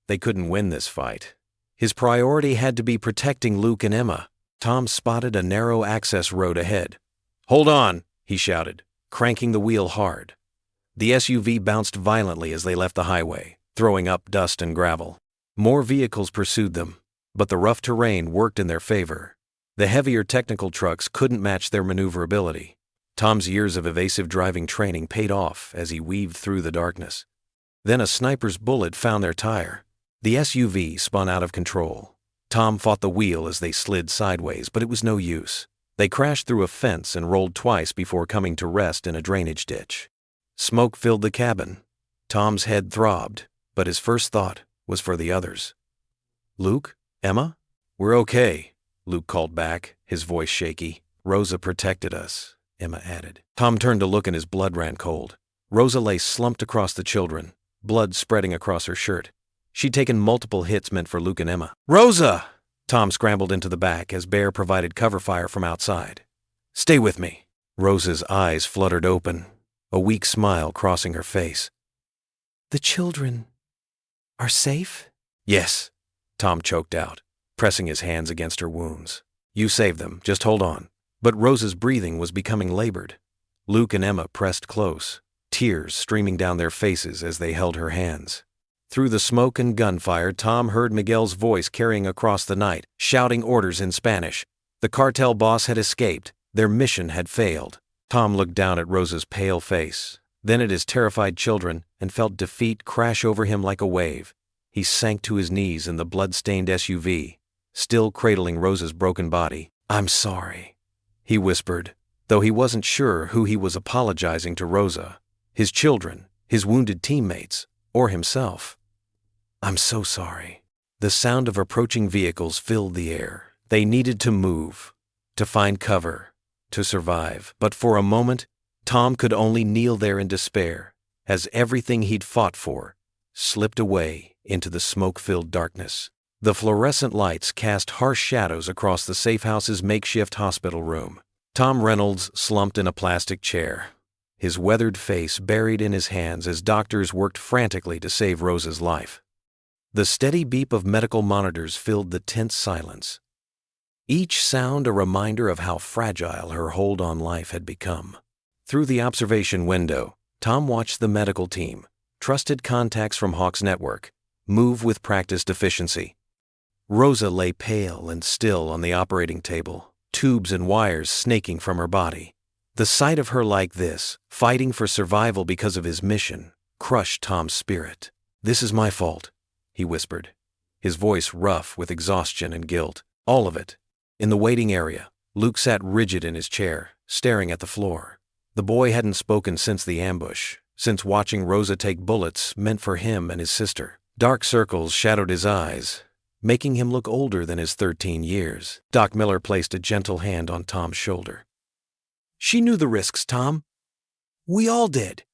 They couldn't win this fight. His priority had to be protecting Luke and Emma. Tom spotted a narrow access road ahead. "Hold on!" he shouted, cranking the wheel hard. The SUV bounced violently as they left the highway, throwing up dust and gravel. More vehicles pursued them, but the rough terrain worked in their favor. The heavier technical trucks couldn't match their maneuverability. Tom's years of evasive driving training paid off as he weaved through the darkness. Then a sniper's bullet found their tire. The SUV spun out of control. Tom fought the wheel as they slid sideways, but it was no use. They crashed through a fence and rolled twice before coming to rest in a drainage ditch. Smoke filled the cabin. Tom's head throbbed, but his first thought was for the others. "Luke? Emma?" "We're okay," Luke called back, his voice shaky. "Rosa protected us," Emma added. Tom turned to look and his blood ran cold. Rosa lay slumped across the children, blood spreading across her shirt. She'd taken multiple hits meant for Luke and Emma. "Rosa!" Tom scrambled into the back as Bear provided cover fire from outside. "Stay with me." Rosa's eyes fluttered open. a weak smile crossing her face. "The children are safe?" "Yes," Tom choked out, pressing his hands against her wounds. "You saved them, just hold on." But Rosa's breathing was becoming labored. Luke and Emma pressed close, tears streaming down their faces as they held her hands. Through the smoke and gunfire, Tom heard Miguel's voice carrying across the night, shouting orders in Spanish. The cartel boss had escaped. Their mission had failed. Tom looked down at Rosa's pale face, then at his terrified children, and felt defeat crash over him like a wave. He sank to his knees in the blood-stained SUV, still cradling Rosa's broken body. "I'm sorry," he whispered, though he wasn't sure who he was apologizing to: Rosa, his children, his wounded teammates, or himself. "I'm so sorry." The sound of approaching vehicles filled the air. They needed to move, to find cover, to survive. But for a moment, Tom could only kneel there in despair, as everything he'd fought for slipped away into the smoke-filled darkness. The fluorescent lights cast harsh shadows across the safe house's makeshift hospital room. Tom Reynolds slumped in a plastic chair, his weathered face buried in his hands as doctors worked frantically to save Rosa's life. The steady beep of medical monitors filled the tense silence, each sound a reminder of how fragile her hold on life had become. Through the observation window, Tom watched the medical team, trusted contacts from Hawk's network, move with practiced efficiency. Rosa lay pale and still on the operating table, tubes and wires snaking from her body. The sight of her like this, fighting for survival because of his mission, crushed Tom's spirit. "This is my fault," he whispered, his voice rough with exhaustion and guilt. "All of it." In the waiting area, Luke sat rigid in his chair, staring at the floor. The boy hadn't spoken since the ambush, since watching Rosa take bullets meant for him and his sister. Dark circles shadowed his eyes, making him look older than his 13 years. Doc Miller placed a gentle hand on Tom's shoulder. "She knew the risks, Tom. We all did.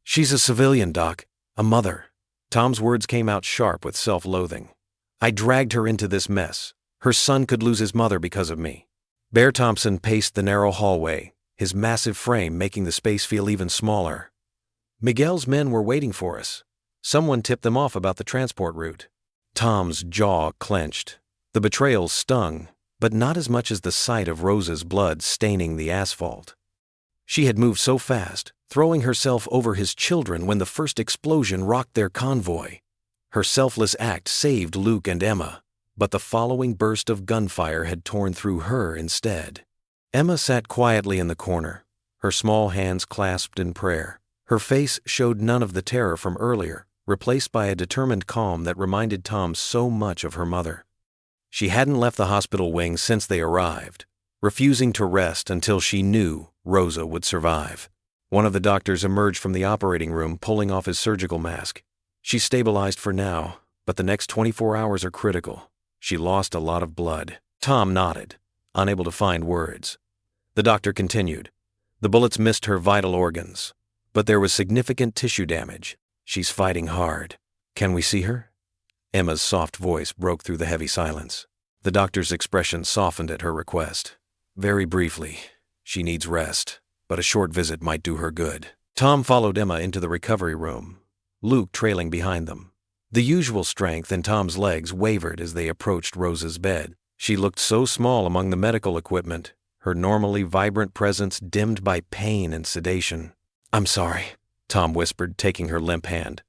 She's a civilian, Doc. A mother." Tom's words came out sharp with self-loathing. "I dragged her into this mess. Her son could lose his mother because of me." Bear Thompson paced the narrow hallway, his massive frame making the space feel even smaller. "Miguel's men were waiting for us. Someone tipped them off about the transport route." Tom's jaw clenched. The betrayal stung, but not as much as the sight of Rosa's blood staining the asphalt. She had moved so fast, throwing herself over his children when the first explosion rocked their convoy. Her selfless act saved Luke and Emma, but the following burst of gunfire had torn through her instead. Emma sat quietly in the corner, her small hands clasped in prayer. Her face showed none of the terror from earlier, replaced by a determined calm that reminded Tom so much of her mother. She hadn't left the hospital wing since they arrived, refusing to rest until she knew Rosa would survive. One of the doctors emerged from the operating room, pulling off his surgical mask. "She's stabilized for now, but the next 24 hours are critical. She lost a lot of blood." Tom nodded, unable to find words. The doctor continued. "The bullets missed her vital organs, but there was significant tissue damage. She's fighting hard." "Can we see her?" Emma's soft voice broke through the heavy silence. The doctor's expression softened at her request. "Very briefly. She needs rest, but a short visit might do her good." Tom followed Emma into the recovery room, Luke trailing behind them. The usual strength in Tom's legs wavered as they approached Rosa's bed. She looked so small among the medical equipment, her normally vibrant presence dimmed by pain and sedation. "I'm sorry," Tom whispered, taking her limp hand.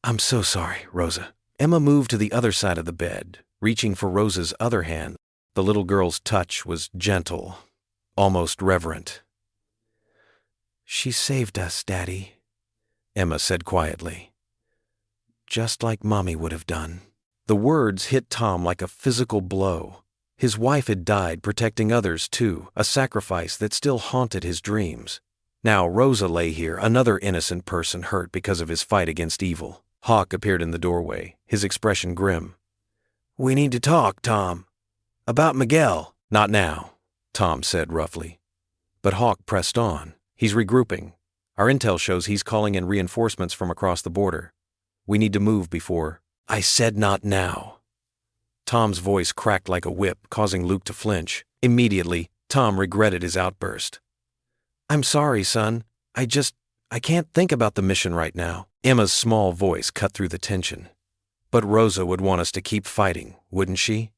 "I'm so sorry, Rosa." Emma moved to the other side of the bed, reaching for Rosa's other hand. The little girl's touch was gentle, almost reverent. "She saved us, Daddy," Emma said quietly. "Just like Mommy would have done." The words hit Tom like a physical blow. His wife had died protecting others too, a sacrifice that still haunted his dreams. Now Rosa lay here, another innocent person hurt because of his fight against evil. Hawk appeared in the doorway, his expression grim. "We need to talk, Tom. About Miguel." "Not now," Tom said roughly. But Hawk pressed on. "He's regrouping. Our intel shows he's calling in reinforcements from across the border. We need to move before—" "I said not now." Tom's voice cracked like a whip, causing Luke to flinch. Immediately, Tom regretted his outburst. I'm sorry, son. I can't think about the mission right now. Emma's small voice cut through the tension. But Rosa would want us to keep fighting, wouldn't she?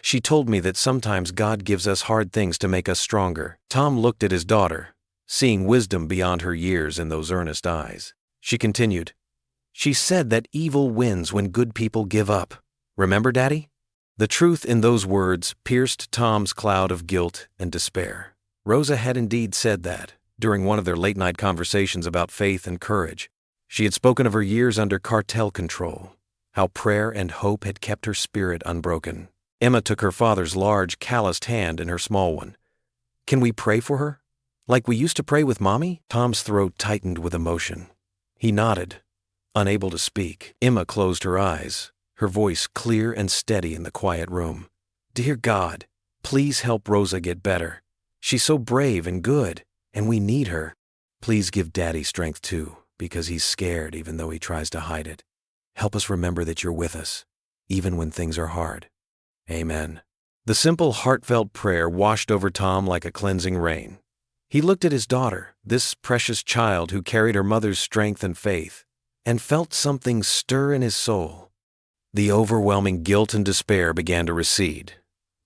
She told me that sometimes God gives us hard things to make us stronger. Tom looked at his daughter, seeing wisdom beyond her years in those earnest eyes. She continued, "She said that evil wins when good people give up. Remember, Daddy?" The truth in those words pierced Tom's cloud of guilt and despair. Rosa had indeed said that, during one of their late-night conversations about faith and courage. She had spoken of her years under cartel control, how prayer and hope had kept her spirit unbroken. Emma took her father's large, calloused hand in her small one. "Can we pray for her? Like we used to pray with Mommy?" Tom's throat tightened with emotion. He nodded, unable to speak. Emma closed her eyes, her voice clear and steady in the quiet room. "Dear God, please help Rosa get better. She's so brave and good, and we need her. Please give Daddy strength too, because he's scared even though he tries to hide it. Help us remember that you're with us, even when things are hard. Amen." The simple, heartfelt prayer washed over Tom like a cleansing rain. He looked at his daughter, this precious child who carried her mother's strength and faith, and felt something stir in his soul. The overwhelming guilt and despair began to recede,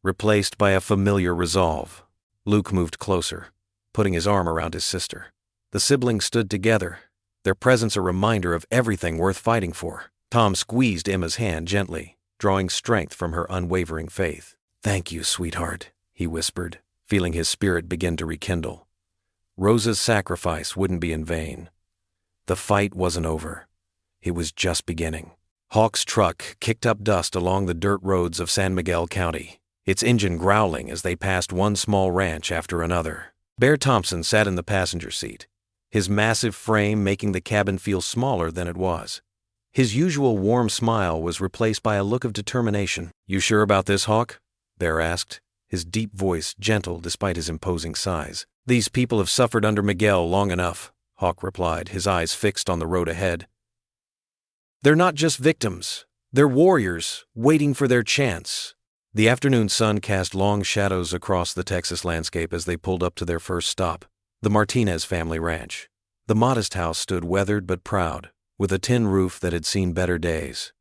replaced by a familiar resolve. Luke moved closer, putting his arm around his sister. The siblings stood together, their presence a reminder of everything worth fighting for. Tom squeezed Emma's hand gently, drawing strength from her unwavering faith. "Thank you, sweetheart," he whispered, feeling his spirit begin to rekindle. Rosa's sacrifice wouldn't be in vain. The fight wasn't over. It was just beginning. Hawk's truck kicked up dust along the dirt roads of San Miguel County, its engine growling as they passed one small ranch after another. Bear Thompson sat in the passenger seat, his massive frame making the cabin feel smaller than it was. His usual warm smile was replaced by a look of determination. "You sure about this, Hawk?" Bear asked, his deep voice gentle despite his imposing size. "These people have suffered under Miguel long enough," Hawk replied, his eyes fixed on the road ahead. "They're not just victims. They're warriors, waiting for their chance." The afternoon sun cast long shadows across the Texas landscape as they pulled up to their first stop, the Martinez family ranch. The modest house stood weathered but proud, with a tin roof that had seen better days.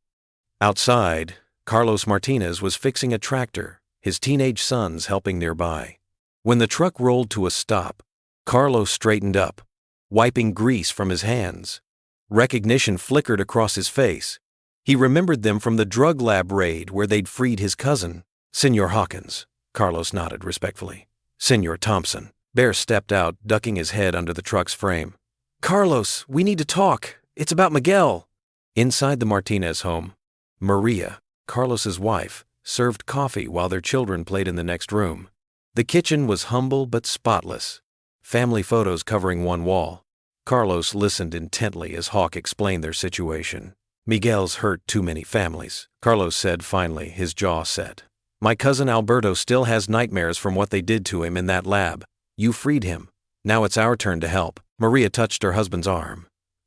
Outside, Carlos Martinez was fixing a tractor, his teenage sons helping nearby. When the truck rolled to a stop, Carlos straightened up, wiping grease from his hands. Recognition flickered across his face. He remembered them from the drug lab raid where they'd freed his cousin. "Senor Hawkins," Carlos nodded respectfully. "Senor Thompson." Bear stepped out, ducking his head under the truck's frame. "Carlos, we need to talk. It's about Miguel." Inside the Martinez home, Maria, Carlos's wife, served coffee while their children played in the next room. The kitchen was humble but spotless, family photos covering one wall. Carlos listened intently as Hawk explained their situation. "Miguel's hurt too many families," Carlos said finally, his jaw set. "My cousin Alberto still has nightmares from what they did to him in that lab. You freed him. Now it's our turn to help." Maria touched her husband's arm.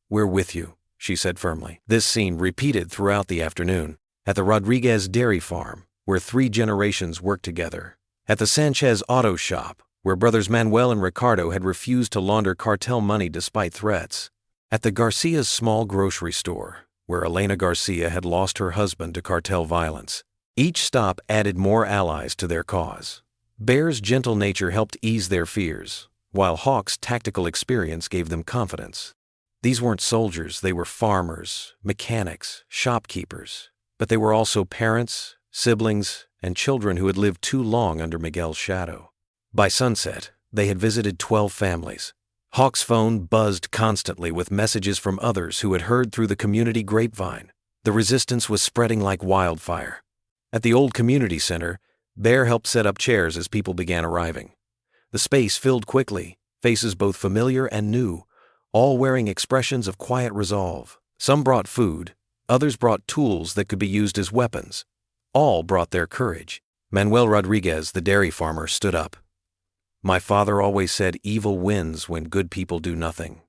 "We're with you," she said firmly. This scene repeated throughout the afternoon. At the Rodriguez dairy farm, where 3 generations worked together. At the Sanchez auto shop, where brothers Manuel and Ricardo had refused to launder cartel money despite threats. At the Garcia's small grocery store, where Elena Garcia had lost her husband to cartel violence. Each stop added more allies to their cause. Bear's gentle nature helped ease their fears, while Hawk's tactical experience gave them confidence. These weren't soldiers, they were farmers, mechanics, shopkeepers, but they were also parents, siblings, and children who had lived too long under Miguel's shadow. By sunset, they had visited 12 families. Hawk's phone buzzed constantly with messages from others who had heard through the community grapevine. The resistance was spreading like wildfire. At the old community center, Bear helped set up chairs as people began arriving. The space filled quickly, faces both familiar and new, all wearing expressions of quiet resolve. Some brought food, others brought tools that could be used as weapons. All brought their courage. Manuel Rodriguez, the dairy farmer, stood up. "My father always said evil wins when good people do nothing.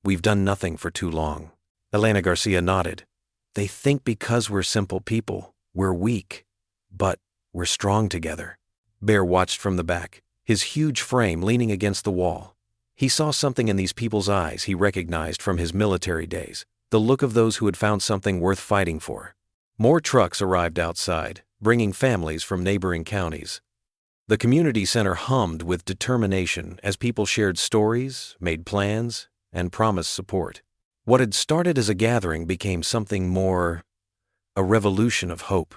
We've done nothing for too long." Elena Garcia nodded. "They think because we're simple people, we're weak. But we're strong together." Bear watched from the back, his huge frame leaning against the wall. He saw something in these people's eyes he recognized from his military days, the look of those who had found something worth fighting for. More trucks arrived outside, bringing families from neighboring counties. The community center hummed with determination as people shared stories, made plans, and promised support. What had started as a gathering became something more, a revolution of hope.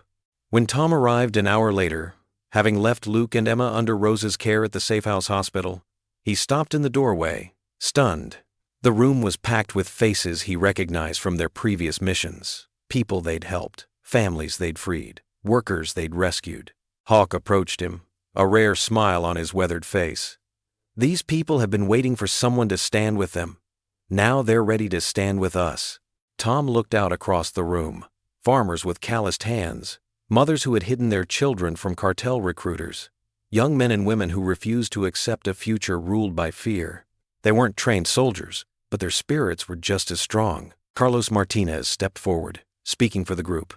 When Tom arrived an hour later, having left Luke and Emma under Rose's care at the Safe House Hospital, he stopped in the doorway, stunned. The room was packed with faces he recognized from their previous missions, people they'd helped, families they'd freed, workers they'd rescued. Hawk approached him, a rare smile on his weathered face. These people have been waiting for someone to stand with them. Now they're ready to stand with us. Tom looked out across the room. Farmers with calloused hands, mothers who had hidden their children from cartel recruiters, young men and women who refused to accept a future ruled by fear. They weren't trained soldiers, but their spirits were just as strong. Carlos Martinez stepped forward, speaking for the group.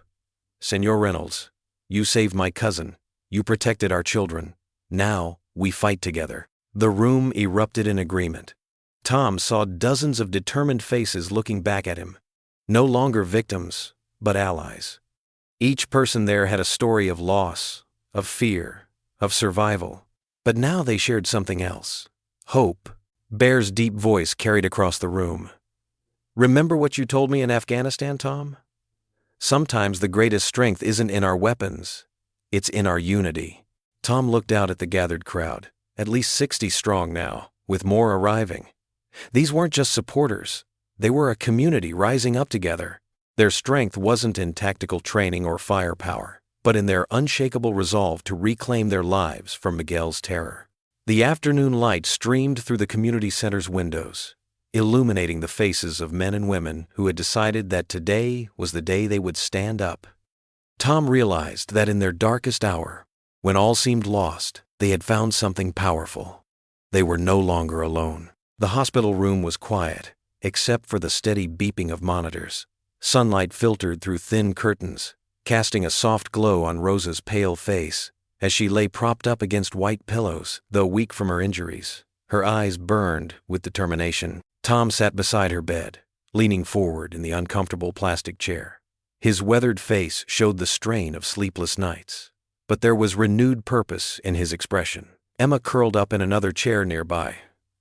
"Senor Reynolds, you saved my cousin. You protected our children. Now, we fight together." The room erupted in agreement. Tom saw dozens of determined faces looking back at him. No longer victims, but allies. Each person there had a story of loss, of fear, of survival. But now they shared something else. Hope. Bear's deep voice carried across the room. "Remember what you told me in Afghanistan, Tom? Sometimes the greatest strength isn't in our weapons. It's in our unity." Tom looked out at the gathered crowd, at least 60 strong now, with more arriving. These weren't just supporters. They were a community rising up together. Their strength wasn't in tactical training or firepower, but in their unshakable resolve to reclaim their lives from Miguel's terror. The afternoon light streamed through the community center's windows, illuminating the faces of men and women who had decided that today was the day they would stand up. Tom realized that in their darkest hour, when all seemed lost, they had found something powerful. They were no longer alone. The hospital room was quiet, except for the steady beeping of monitors. Sunlight filtered through thin curtains, casting a soft glow on Rosa's pale face as she lay propped up against white pillows, though weak from her injuries. Her eyes burned with determination. Tom sat beside her bed, leaning forward in the uncomfortable plastic chair. His weathered face showed the strain of sleepless nights, but there was renewed purpose in his expression. Emma curled up in another chair nearby,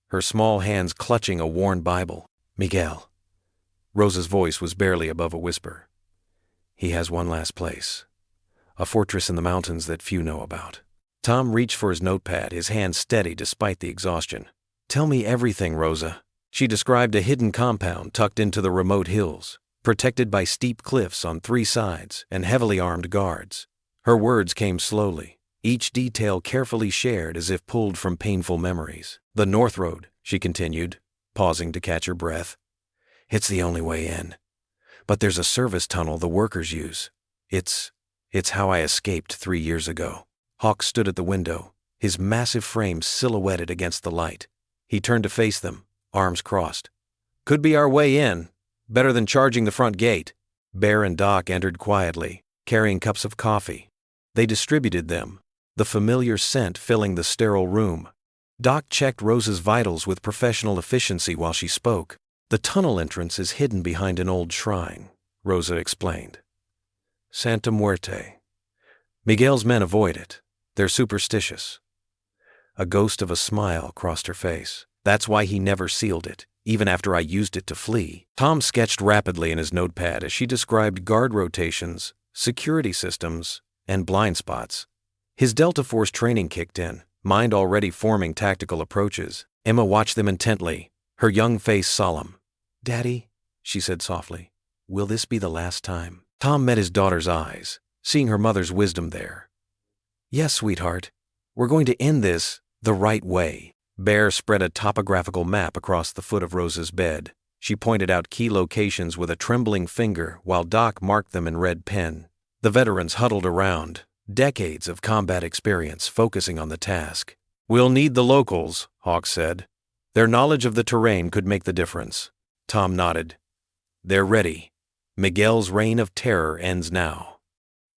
her small hands clutching a worn Bible. "Miguel." Rosa's voice was barely above a whisper. "He has one last place. A fortress in the mountains that few know about." Tom reached for his notepad, his hand steady despite the exhaustion. "Tell me everything, Rosa." She described a hidden compound tucked into the remote hills, protected by steep cliffs on 3 sides and heavily armed guards. Her words came slowly, each detail carefully shared as if pulled from painful memories. "The North Road," she continued, pausing to catch her breath. "It's the only way in. But there's a service tunnel the workers use. It's how I escaped 3 years ago." Hawk stood at the window, his massive frame silhouetted against the light. He turned to face them, arms crossed. "Could be our way in. Better than charging the front gate." Bear and Doc entered quietly, carrying cups of coffee. They distributed them, the familiar scent filling the sterile room. Doc checked Rosa's vitals with professional efficiency while she spoke. "The tunnel entrance is hidden behind an old shrine," Rosa explained. "Santa Muerte. Miguel's men avoid it. They're superstitious." A ghost of a smile crossed her face. "That's why he never sealed it, even after I used it to flee." Tom sketched rapidly in his notepad as she described guard rotations, security systems, and blind spots. His Delta Force training kicked in, mind already forming tactical approaches. Emma watched them intently, her young face solemn. "Daddy," she said softly, "will this be the last time?" Tom met his daughter's eyes, seeing her mother's wisdom there. "Yes, sweetheart. We're going to end this the right way." Bear spread a topographical map across the foot of Rosa's bed. She pointed out key locations with a trembling finger while Doc marked them in red pen. The veterans huddled around, decades of combat experience focusing on the task. "We'll need the locals," Hawk said. "Their knowledge of the terrain could make the difference." Tom nodded. "They're ready. Miguel's reign of terror ends now."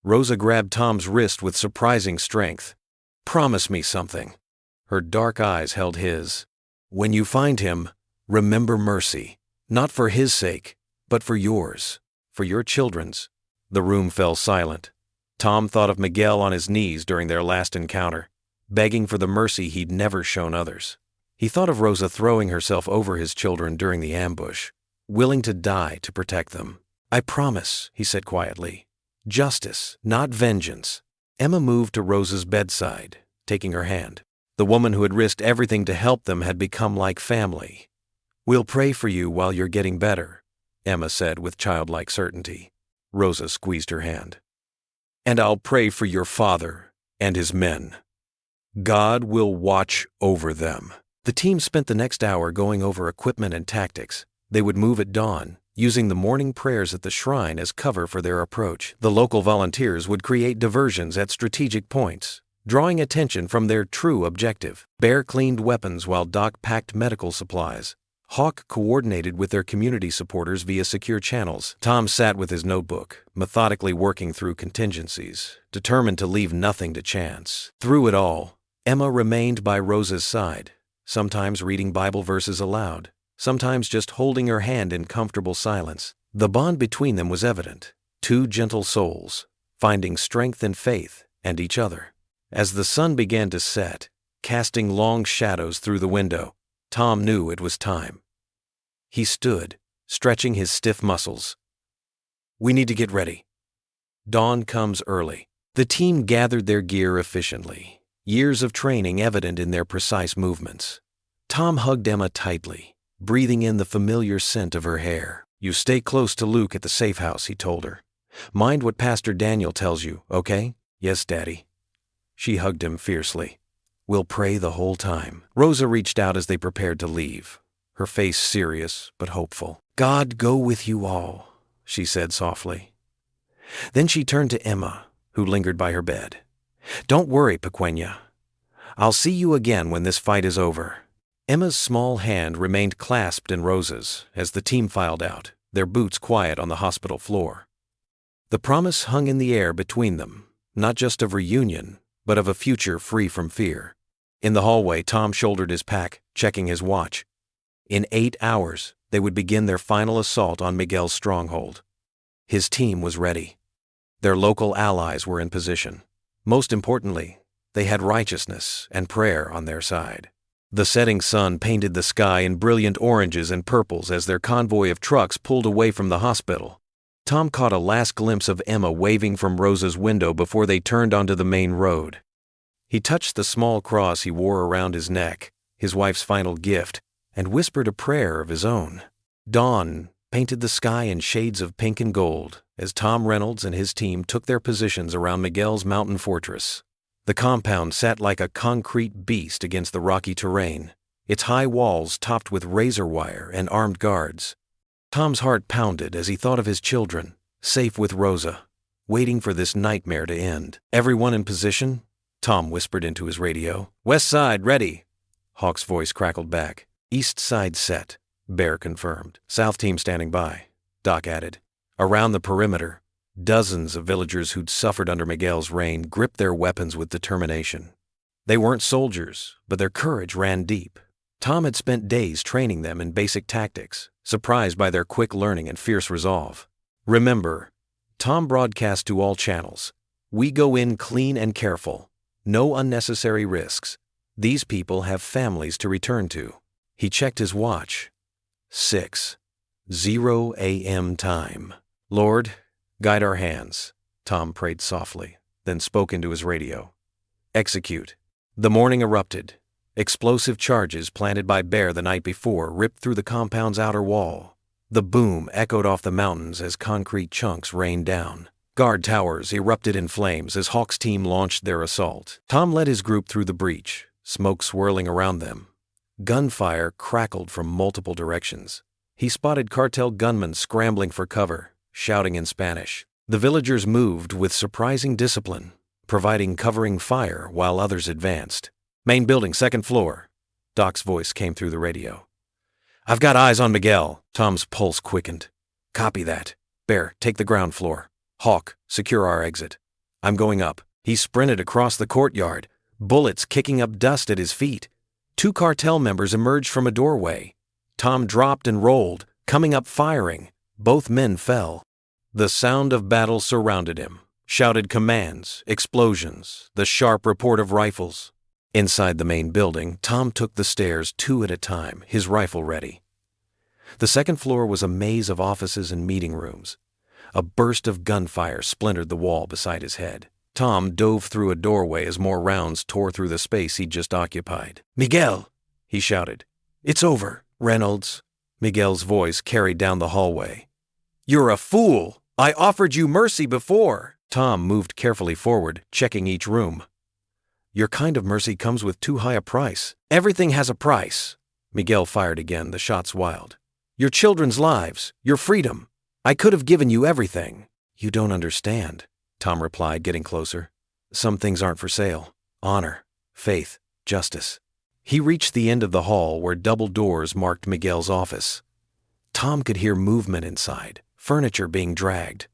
Rosa grabbed Tom's wrist with surprising strength. "Promise me something." Her dark eyes held his. When you find him, remember Mercy. Not for his sake, but for yours, for your children's." The room fell silent. Tom thought of Miguel on his knees during their last encounter, begging for the mercy he'd never shown others. He thought of Rosa throwing herself over his children during the ambush, willing to die to protect them. "I promise," he said quietly. "Justice, not vengeance." Emma moved to Rosa's bedside, taking her hand. The woman who had risked everything to help them had become like family. "We'll pray for you while you're getting better," Emma said with childlike certainty. Rosa squeezed her hand. "And I'll pray for your father and his men. God will watch over them." The team spent the next hour going over equipment and tactics. They would move at dawn, using the morning prayers at the shrine as cover for their approach. The local volunteers would create diversions at strategic points, drawing attention from their true objective. Bear cleaned weapons while Doc packed medical supplies. Hawk coordinated with their community supporters via secure channels. Tom sat with his notebook, methodically working through contingencies, determined to leave nothing to chance. Through it all, Emma remained by Rosa's side, sometimes reading Bible verses aloud, sometimes just holding her hand in comfortable silence. The bond between them was evident, two gentle souls, finding strength in faith and each other. As the sun began to set, casting long shadows through the window, Tom knew it was time. He stood, stretching his stiff muscles. "We need to get ready. Dawn comes early." The team gathered their gear efficiently, years of training evident in their precise movements. Tom hugged Emma tightly, breathing in the familiar scent of her hair. "You stay close to Luke at the safe house," he told her. "Mind what Pastor Daniel tells you, okay?" "Yes, Daddy." She hugged him fiercely. "We'll pray the whole time." Rosa reached out as they prepared to leave, her face serious but hopeful. "God go with you all," she said softly. Then she turned to Emma, who lingered by her bed. "Don't worry, Pequeña. I'll see you again when this fight is over." Emma's small hand remained clasped in Rosa's as the team filed out, their boots quiet on the hospital floor. The promise hung in the air between them, not just of reunion, but of a future free from fear. In the hallway, Tom shouldered his pack, checking his watch. In 8 hours, they would begin their final assault on Miguel's stronghold. His team was ready. Their local allies were in position. Most importantly, they had righteousness and prayer on their side. The setting sun painted the sky in brilliant oranges and purples as their convoy of trucks pulled away from the hospital. Tom caught a last glimpse of Emma waving from Rosa's window before they turned onto the main road. He touched the small cross he wore around his neck, his wife's final gift, and whispered a prayer of his own. Dawn painted the sky in shades of pink and gold as Tom Reynolds and his team took their positions around Miguel's mountain fortress. The compound sat like a concrete beast against the rocky terrain, its high walls topped with razor wire and armed guards. Tom's heart pounded as he thought of his children, safe with Rosa, waiting for this nightmare to end. "Everyone in position?" Tom whispered into his radio. "West side, ready," Hawk's voice crackled back. "East side set," Bear confirmed. "South team standing by," Doc added. Around the perimeter, dozens of villagers who'd suffered under Miguel's reign gripped their weapons with determination. They weren't soldiers, but their courage ran deep. Tom had spent days training them in basic tactics, surprised by their quick learning and fierce resolve. "Remember," Tom broadcast to all channels, "we go in clean and careful. No unnecessary risks. These people have families to return to." He checked his watch. 6:00 a.m. time. "Lord, guide our hands," Tom prayed softly, then spoke into his radio. "Execute." The morning erupted. Explosive charges planted by Bear the night before ripped through the compound's outer wall. The boom echoed off the mountains as concrete chunks rained down. Guard towers erupted in flames as Hawk's team launched their assault. Tom led his group through the breach, smoke swirling around them. Gunfire crackled from multiple directions. He spotted cartel gunmen scrambling for cover, shouting in Spanish. The villagers moved with surprising discipline, providing covering fire while others advanced. "Main building, second floor," Doc's voice came through the radio. "I've got eyes on Miguel." Tom's pulse quickened. "Copy that. Bear, take the ground floor. Hawk, secure our exit. I'm going up." He sprinted across the courtyard, bullets kicking up dust at his feet. 2 cartel members emerged from a doorway. Tom dropped and rolled, coming up firing. Both men fell. The sound of battle surrounded him. Shouted commands, explosions, the sharp report of rifles. Inside the main building, Tom took the stairs 2 at a time, his rifle ready. The second floor was a maze of offices and meeting rooms. A burst of gunfire splintered the wall beside his head. Tom dove through a doorway as more rounds tore through the space he'd just occupied. "Miguel!" he shouted. "It's over, Reynolds." Miguel's voice carried down the hallway. "You're a fool! I offered you mercy before!" Tom moved carefully forward, checking each room. "Your kind of mercy comes with too high a price." "Everything has a price." Miguel fired again, the shots wild. "Your children's lives, your freedom. I could have given you everything." "You don't understand," Tom replied, getting closer. "Some things aren't for sale. Honor, faith, justice." He reached the end of the hall where double doors marked Miguel's office. Tom could hear movement inside, furniture being dragged.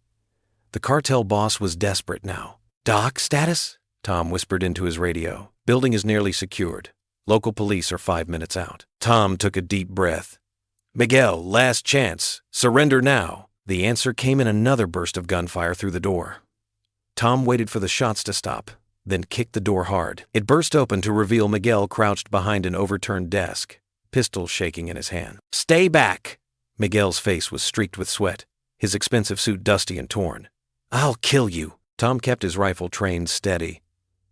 The cartel boss was desperate now. "Doc, status?" Tom whispered into his radio. "Building is nearly secured. Local police are 5 minutes out." Tom took a deep breath. "Miguel, last chance. Surrender now." The answer came in another burst of gunfire through the door. Tom waited for the shots to stop, then kicked the door hard. It burst open to reveal Miguel crouched behind an overturned desk, pistol shaking in his hand. "Stay back!" Miguel's face was streaked with sweat, his expensive suit dusty and torn. "I'll kill you." Tom kept his rifle trained steady.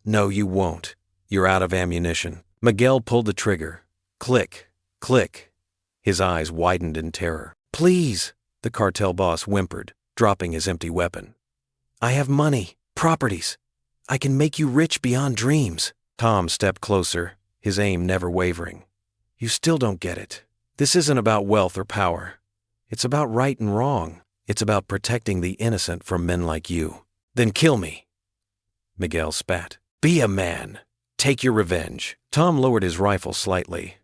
"No, you won't. You're out of ammunition." Miguel pulled the trigger. Click, click. His eyes widened in terror. "Please," the cartel boss whimpered, dropping his empty weapon. "I have money, properties. I can make you rich beyond dreams." Tom stepped closer, his aim never wavering. "You still don't get it. This isn't about wealth or power. It's about right and wrong. It's about protecting the innocent from men like you." "Then kill me." Miguel spat. "Be a man. Take your revenge." Tom lowered his rifle slightly.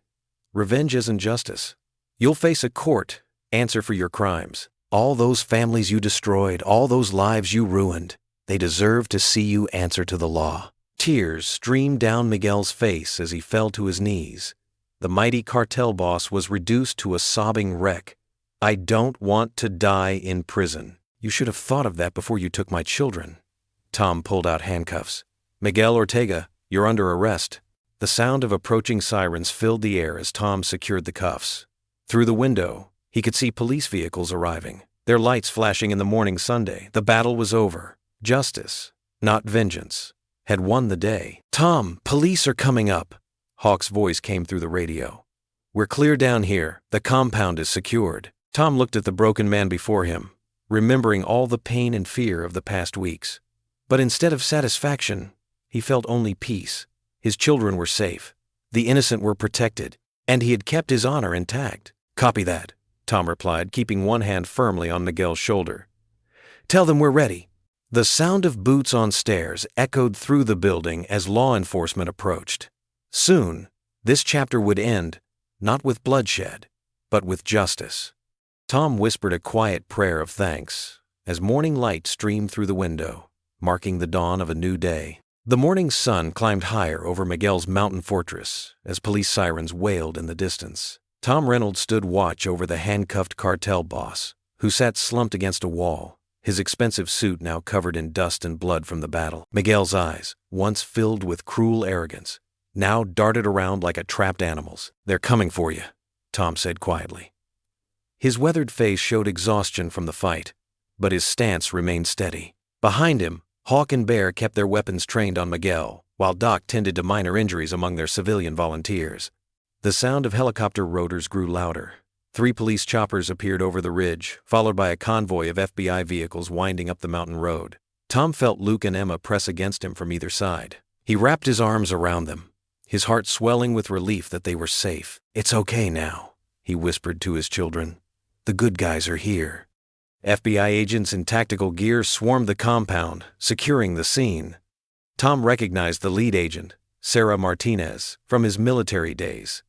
"Revenge isn't justice. You'll face a court, answer for your crimes. All those families you destroyed, all those lives you ruined, they deserve to see you answer to the law." Tears streamed down Miguel's face as he fell to his knees. The mighty cartel boss was reduced to a sobbing wreck. "I don't want to die in prison." "You should have thought of that before you took my children." Tom pulled out handcuffs. "Miguel Ortega, you're under arrest." The sound of approaching sirens filled the air as Tom secured the cuffs. Through the window, he could see police vehicles arriving, their lights flashing in the morning Sunday. The battle was over. Justice, not vengeance, had won the day. "Tom, police are coming up." Hawk's voice came through the radio. "We're clear down here. The compound is secured." Tom looked at the broken man before him, remembering all the pain and fear of the past weeks. But instead of satisfaction, he felt only peace. His children were safe. The innocent were protected, and he had kept his honor intact. "Copy that," Tom replied, keeping one hand firmly on Miguel's shoulder. "Tell them we're ready." The sound of boots on stairs echoed through the building as law enforcement approached. Soon, this chapter would end, not with bloodshed, but with justice. Tom whispered a quiet prayer of thanks as morning light streamed through the window, marking the dawn of a new day. The morning sun climbed higher over Miguel's mountain fortress as police sirens wailed in the distance. Tom Reynolds stood watch over the handcuffed cartel boss, who sat slumped against a wall, his expensive suit now covered in dust and blood from the battle. Miguel's eyes, once filled with cruel arrogance, now darted around like a trapped animal's. "They're coming for you," Tom said quietly. His weathered face showed exhaustion from the fight, but his stance remained steady. Behind him, Hawk and Bear kept their weapons trained on Miguel, while Doc tended to minor injuries among their civilian volunteers. The sound of helicopter rotors grew louder. 3 police choppers appeared over the ridge, followed by a convoy of FBI vehicles winding up the mountain road. Tom felt Luke and Emma press against him from either side. He wrapped his arms around them, his heart swelling with relief that they were safe. "It's okay now," he whispered to his children. "The good guys are here." FBI agents in tactical gear swarmed the compound, securing the scene. Tom recognized the lead agent, Sarah Martinez, from his military days.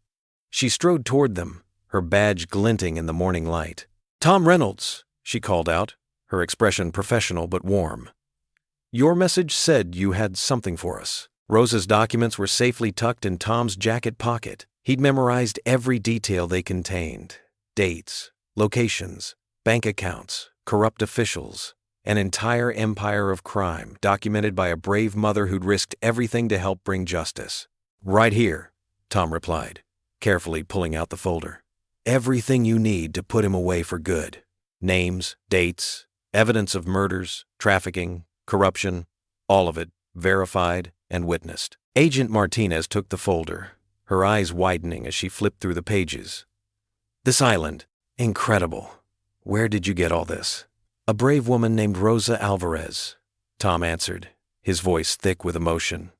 She strode toward them, her badge glinting in the morning light. "Tom Reynolds," she called out, her expression professional but warm. "Your message said you had something for us." Rosa's documents were safely tucked in Tom's jacket pocket. He'd memorized every detail they contained: dates, locations, bank accounts, corrupt officials, an entire empire of crime documented by a brave mother who'd risked everything to help bring justice. "Right here," Tom replied, carefully pulling out the folder. "Everything you need to put him away for good. Names, dates, evidence of murders, trafficking, corruption, all of it, verified and witnessed." Agent Martinez took the folder, her eyes widening as she flipped through the pages. "This island, incredible. Where did you get all this?" "A brave woman named Rosa Alvarez," Tom answered, his voice thick with emotion.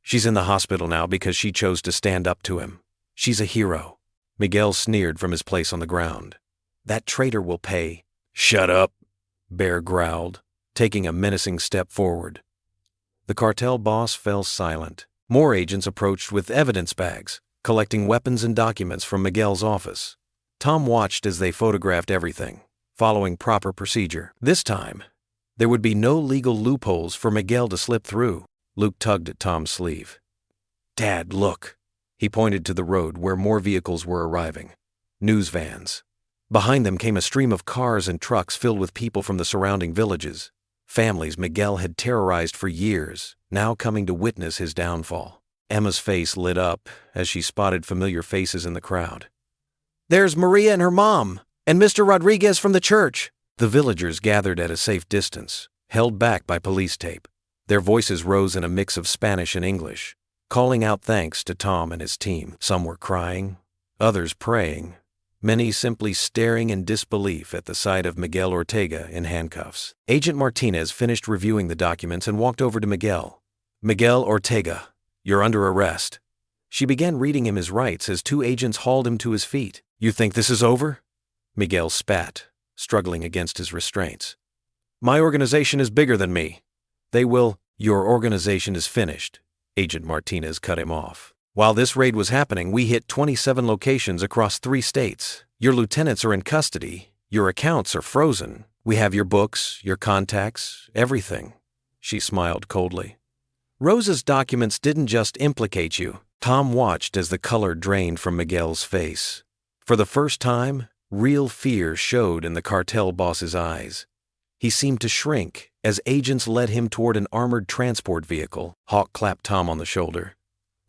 "She's in the hospital now because she chose to stand up to him. She's a hero." Miguel sneered from his place on the ground. "That traitor will pay." "Shut up," Bear growled, taking a menacing step forward. The cartel boss fell silent. More agents approached with evidence bags, collecting weapons and documents from Miguel's office. Tom watched as they photographed everything, following proper procedure. This time, there would be no legal loopholes for Miguel to slip through. Luke tugged at Tom's sleeve. "Dad, look." He pointed to the road where more vehicles were arriving. News vans. Behind them came a stream of cars and trucks filled with people from the surrounding villages. Families Miguel had terrorized for years, now coming to witness his downfall. Emma's face lit up as she spotted familiar faces in the crowd. "There's Maria and her mom, and Mr. Rodriguez from the church." The villagers gathered at a safe distance, held back by police tape. Their voices rose in a mix of Spanish and English, calling out thanks to Tom and his team. Some were crying, others praying, many simply staring in disbelief at the sight of Miguel Ortega in handcuffs. Agent Martinez finished reviewing the documents and walked over to Miguel. "Miguel Ortega, you're under arrest." She began reading him his rights as two agents hauled him to his feet. "You think this is over?" Miguel spat, struggling against his restraints. "My organization is bigger than me. They will—" "Your organization is finished," Agent Martinez cut him off. "While this raid was happening, we hit 27 locations across 3 states. Your lieutenants are in custody. Your accounts are frozen. We have your books, your contacts, everything." She smiled coldly. "Rosa's documents didn't just implicate you." Tom watched as the color drained from Miguel's face. For the first time, real fear showed in the cartel boss's eyes. He seemed to shrink as agents led him toward an armored transport vehicle. Hawk clapped Tom on the shoulder.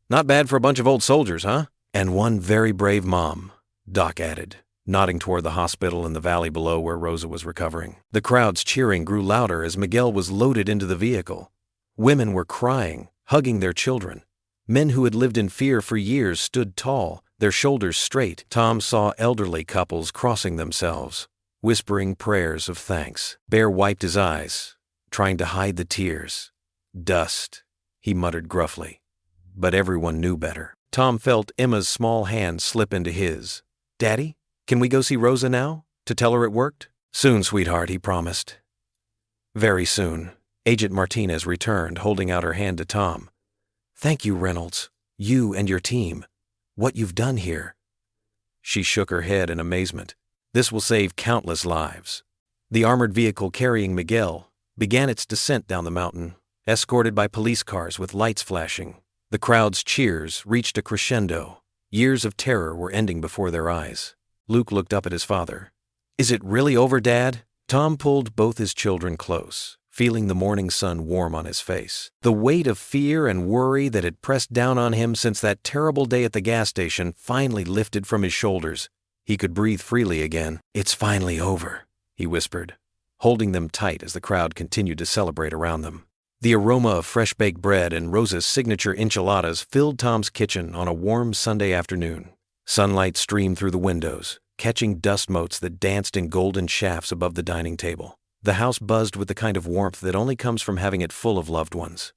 "Not bad for a bunch of old soldiers, huh?" "And one very brave mom," Doc added, nodding toward the hospital in the valley below where Rosa was recovering. The crowd's cheering grew louder as Miguel was loaded into the vehicle. Women were crying, hugging their children. Men who had lived in fear for years stood tall, their shoulders straight. Tom saw elderly couples crossing themselves, whispering prayers of thanks. Bear wiped his eyes, trying to hide the tears. "Dust," he muttered gruffly. But everyone knew better. Tom felt Emma's small hand slip into his. "Daddy, can we go see Rosa now? To tell her it worked?" "Soon, sweetheart," he promised. Very soon, Agent Martinez returned, holding out her hand to Tom. "Thank you, Reynolds. You and your team. What you've done here." She shook her head in amazement. "This will save countless lives." The armored vehicle carrying Miguel began its descent down the mountain, escorted by police cars with lights flashing. The crowd's cheers reached a crescendo. Years of terror were ending before their eyes. Luke looked up at his father. "Is it really over, Dad?" Tom pulled both his children close, feeling the morning sun warm on his face. The weight of fear and worry that had pressed down on him since that terrible day at the gas station finally lifted from his shoulders. He could breathe freely again. "It's finally over," he whispered, holding them tight as the crowd continued to celebrate around them. The aroma of fresh-baked bread and Rosa's signature enchiladas filled Tom's kitchen on a warm Sunday afternoon. Sunlight streamed through the windows, catching dust motes that danced in golden shafts above the dining table. The house buzzed with the kind of warmth that only comes from having it full of loved ones.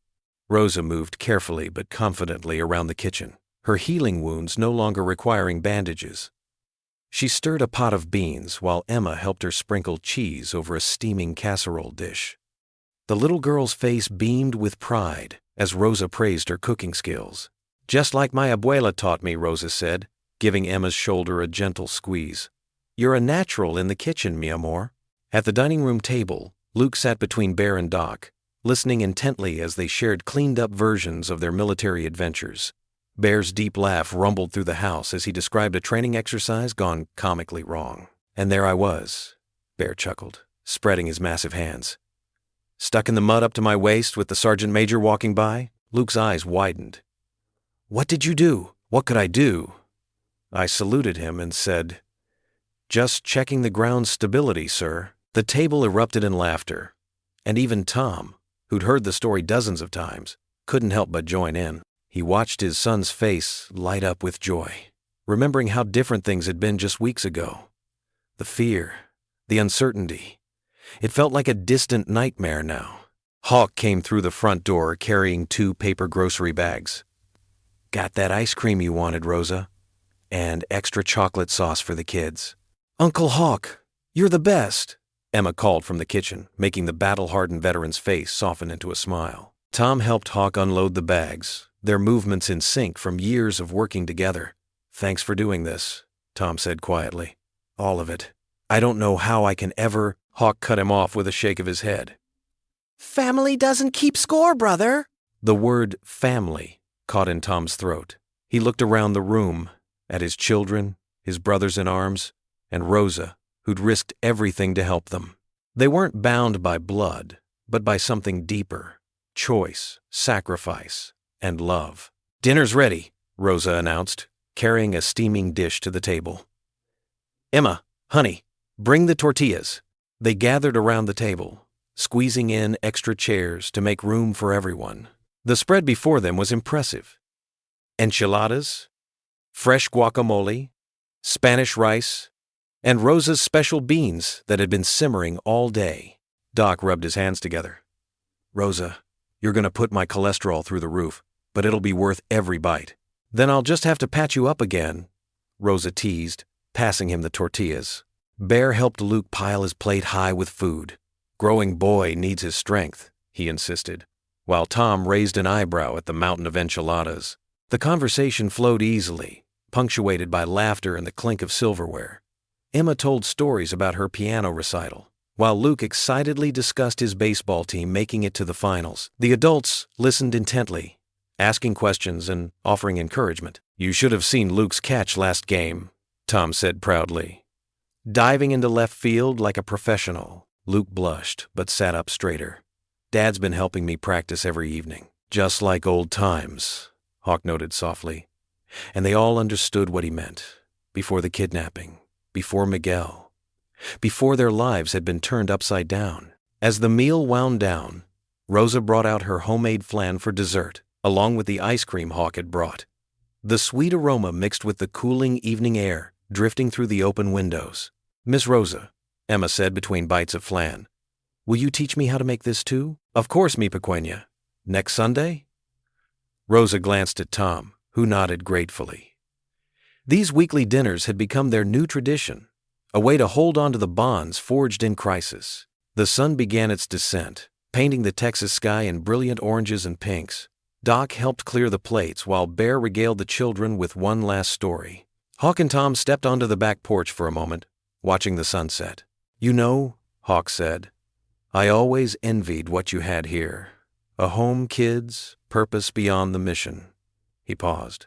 Rosa moved carefully but confidently around the kitchen, her healing wounds no longer requiring bandages. She stirred a pot of beans while Emma helped her sprinkle cheese over a steaming casserole dish. The little girl's face beamed with pride as Rosa praised her cooking skills. "Just like my abuela taught me," Rosa said, giving Emma's shoulder a gentle squeeze. "You're a natural in the kitchen, mi amor." At the dining room table, Luke sat between Bear and Doc, listening intently as they shared cleaned-up versions of their military adventures. Bear's deep laugh rumbled through the house as he described a training exercise gone comically wrong. And there I was, Bear chuckled, spreading his massive hands. Stuck in the mud up to my waist with the sergeant major walking by? Luke's eyes widened. What did you do? What could I do? I saluted him and said, Just checking the ground's stability, sir. The table erupted in laughter, and even Tom, who'd heard the story dozens of times, couldn't help but join in. He watched his son's face light up with joy, remembering how different things had been just weeks ago. The fear, the uncertainty. It felt like a distant nightmare now. Hawk came through the front door carrying 2 paper grocery bags. Got that ice cream you wanted, Rosa? And extra chocolate sauce for the kids. Uncle Hawk, you're the best, Emma called from the kitchen, making the battle-hardened veteran's face soften into a smile. Tom helped Hawk unload the bags, their movements in sync from years of working together. Thanks for doing this, Tom said quietly. All of it. I don't know how I can ever... Hawk cut him off with a shake of his head. Family doesn't keep score, brother. The word family caught in Tom's throat. He looked around the room, at his children, his brothers in arms, and Rosa, who'd risked everything to help them. They weren't bound by blood, but by something deeper. Choice, sacrifice, and love. Dinner's ready, Rosa announced, carrying a steaming dish to the table. Emma, honey, bring the tortillas. They gathered around the table, squeezing in extra chairs to make room for everyone. The spread before them was impressive. Enchiladas, fresh guacamole, Spanish rice, and Rosa's special beans that had been simmering all day. Doc rubbed his hands together. Rosa, you're going to put my cholesterol through the roof, but it'll be worth every bite. Then I'll just have to patch you up again, Rosa teased, passing him the tortillas. Bear helped Luke pile his plate high with food. Growing boy needs his strength, he insisted, while Tom raised an eyebrow at the mountain of enchiladas. The conversation flowed easily, punctuated by laughter and the clink of silverware. Emma told stories about her piano recital, while Luke excitedly discussed his baseball team making it to the finals. The adults listened intently, asking questions and offering encouragement. You should have seen Luke's catch last game, Tom said proudly. Diving into left field like a professional. Luke blushed, but sat up straighter. Dad's been helping me practice every evening. Just like old times, Hawk noted softly. And they all understood what he meant. Before the kidnapping. Before Miguel. Before their lives had been turned upside down. As the meal wound down, Rosa brought out her homemade flan for dessert, along with the ice cream Hawk had brought. The sweet aroma mixed with the cooling evening air drifting through the open windows. Miss Rosa, Emma said between bites of flan, will you teach me how to make this too? Of course, mi pequeña. Next Sunday? Rosa glanced at Tom, who nodded gratefully. These weekly dinners had become their new tradition, a way to hold on to the bonds forged in crisis. The sun began its descent, painting the Texas sky in brilliant oranges and pinks. Doc helped clear the plates while Bear regaled the children with one last story. Hawk and Tom stepped onto the back porch for a moment, watching the sunset. You know, Hawk said, I always envied what you had here. A home, kids, purpose beyond the mission. He paused.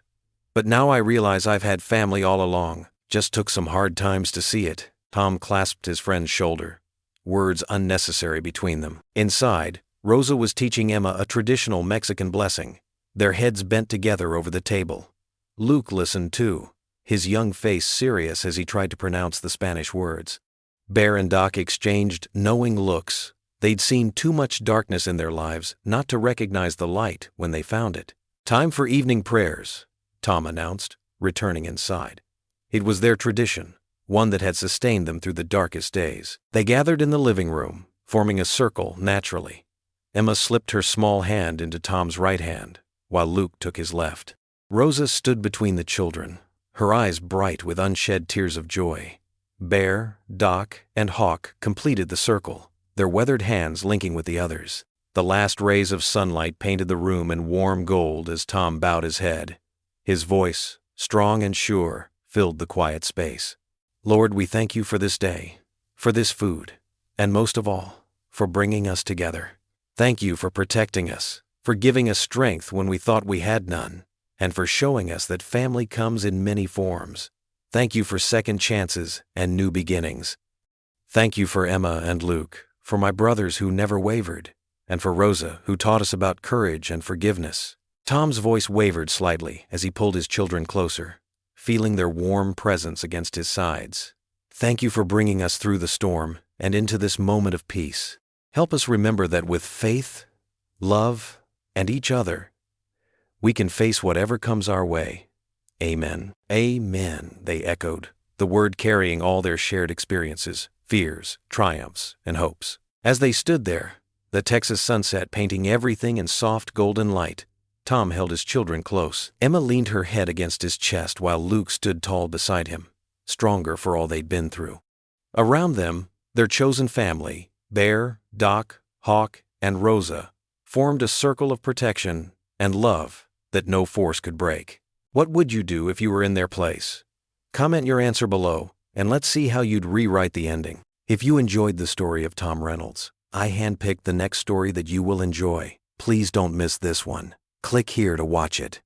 But now I realize I've had family all along. Just took some hard times to see it. Tom clasped his friend's shoulder, words unnecessary between them. Inside, Rosa was teaching Emma a traditional Mexican blessing, their heads bent together over the table. Luke listened too, his young face serious as he tried to pronounce the Spanish words. Bear and Doc exchanged knowing looks. They'd seen too much darkness in their lives not to recognize the light when they found it. Time for evening prayers, Tom announced, returning inside. It was their tradition, one that had sustained them through the darkest days. They gathered in the living room, forming a circle naturally. Emma slipped her small hand into Tom's right hand, while Luke took his left. Rosa stood between the children, her eyes bright with unshed tears of joy. Bear, Doc, and Hawk completed the circle, their weathered hands linking with the others. The last rays of sunlight painted the room in warm gold as Tom bowed his head. His voice, strong and sure, filled the quiet space. Lord, we thank you for this day, for this food, and most of all, for bringing us together. Thank you for protecting us, for giving us strength when we thought we had none, and for showing us that family comes in many forms. Thank you for second chances and new beginnings. Thank you for Emma and Luke, for my brothers who never wavered, and for Rosa, who taught us about courage and forgiveness. Tom's voice wavered slightly as he pulled his children closer, feeling their warm presence against his sides. Thank you for bringing us through the storm and into this moment of peace. Help us remember that with faith, love, and each other, we can face whatever comes our way. Amen. Amen, they echoed, the word carrying all their shared experiences, fears, triumphs, and hopes. As they stood there, the Texas sunset painting everything in soft golden light, Tom held his children close. Emma leaned her head against his chest while Luke stood tall beside him, stronger for all they'd been through. Around them, their chosen family, Bear, Doc, Hawk, and Rosa, formed a circle of protection and love that no force could break. What would you do if you were in their place? Comment your answer below, and let's see how you'd rewrite the ending. If you enjoyed the story of Tom Reynolds, I handpicked the next story that you will enjoy. Please don't miss this one. Click here to watch it.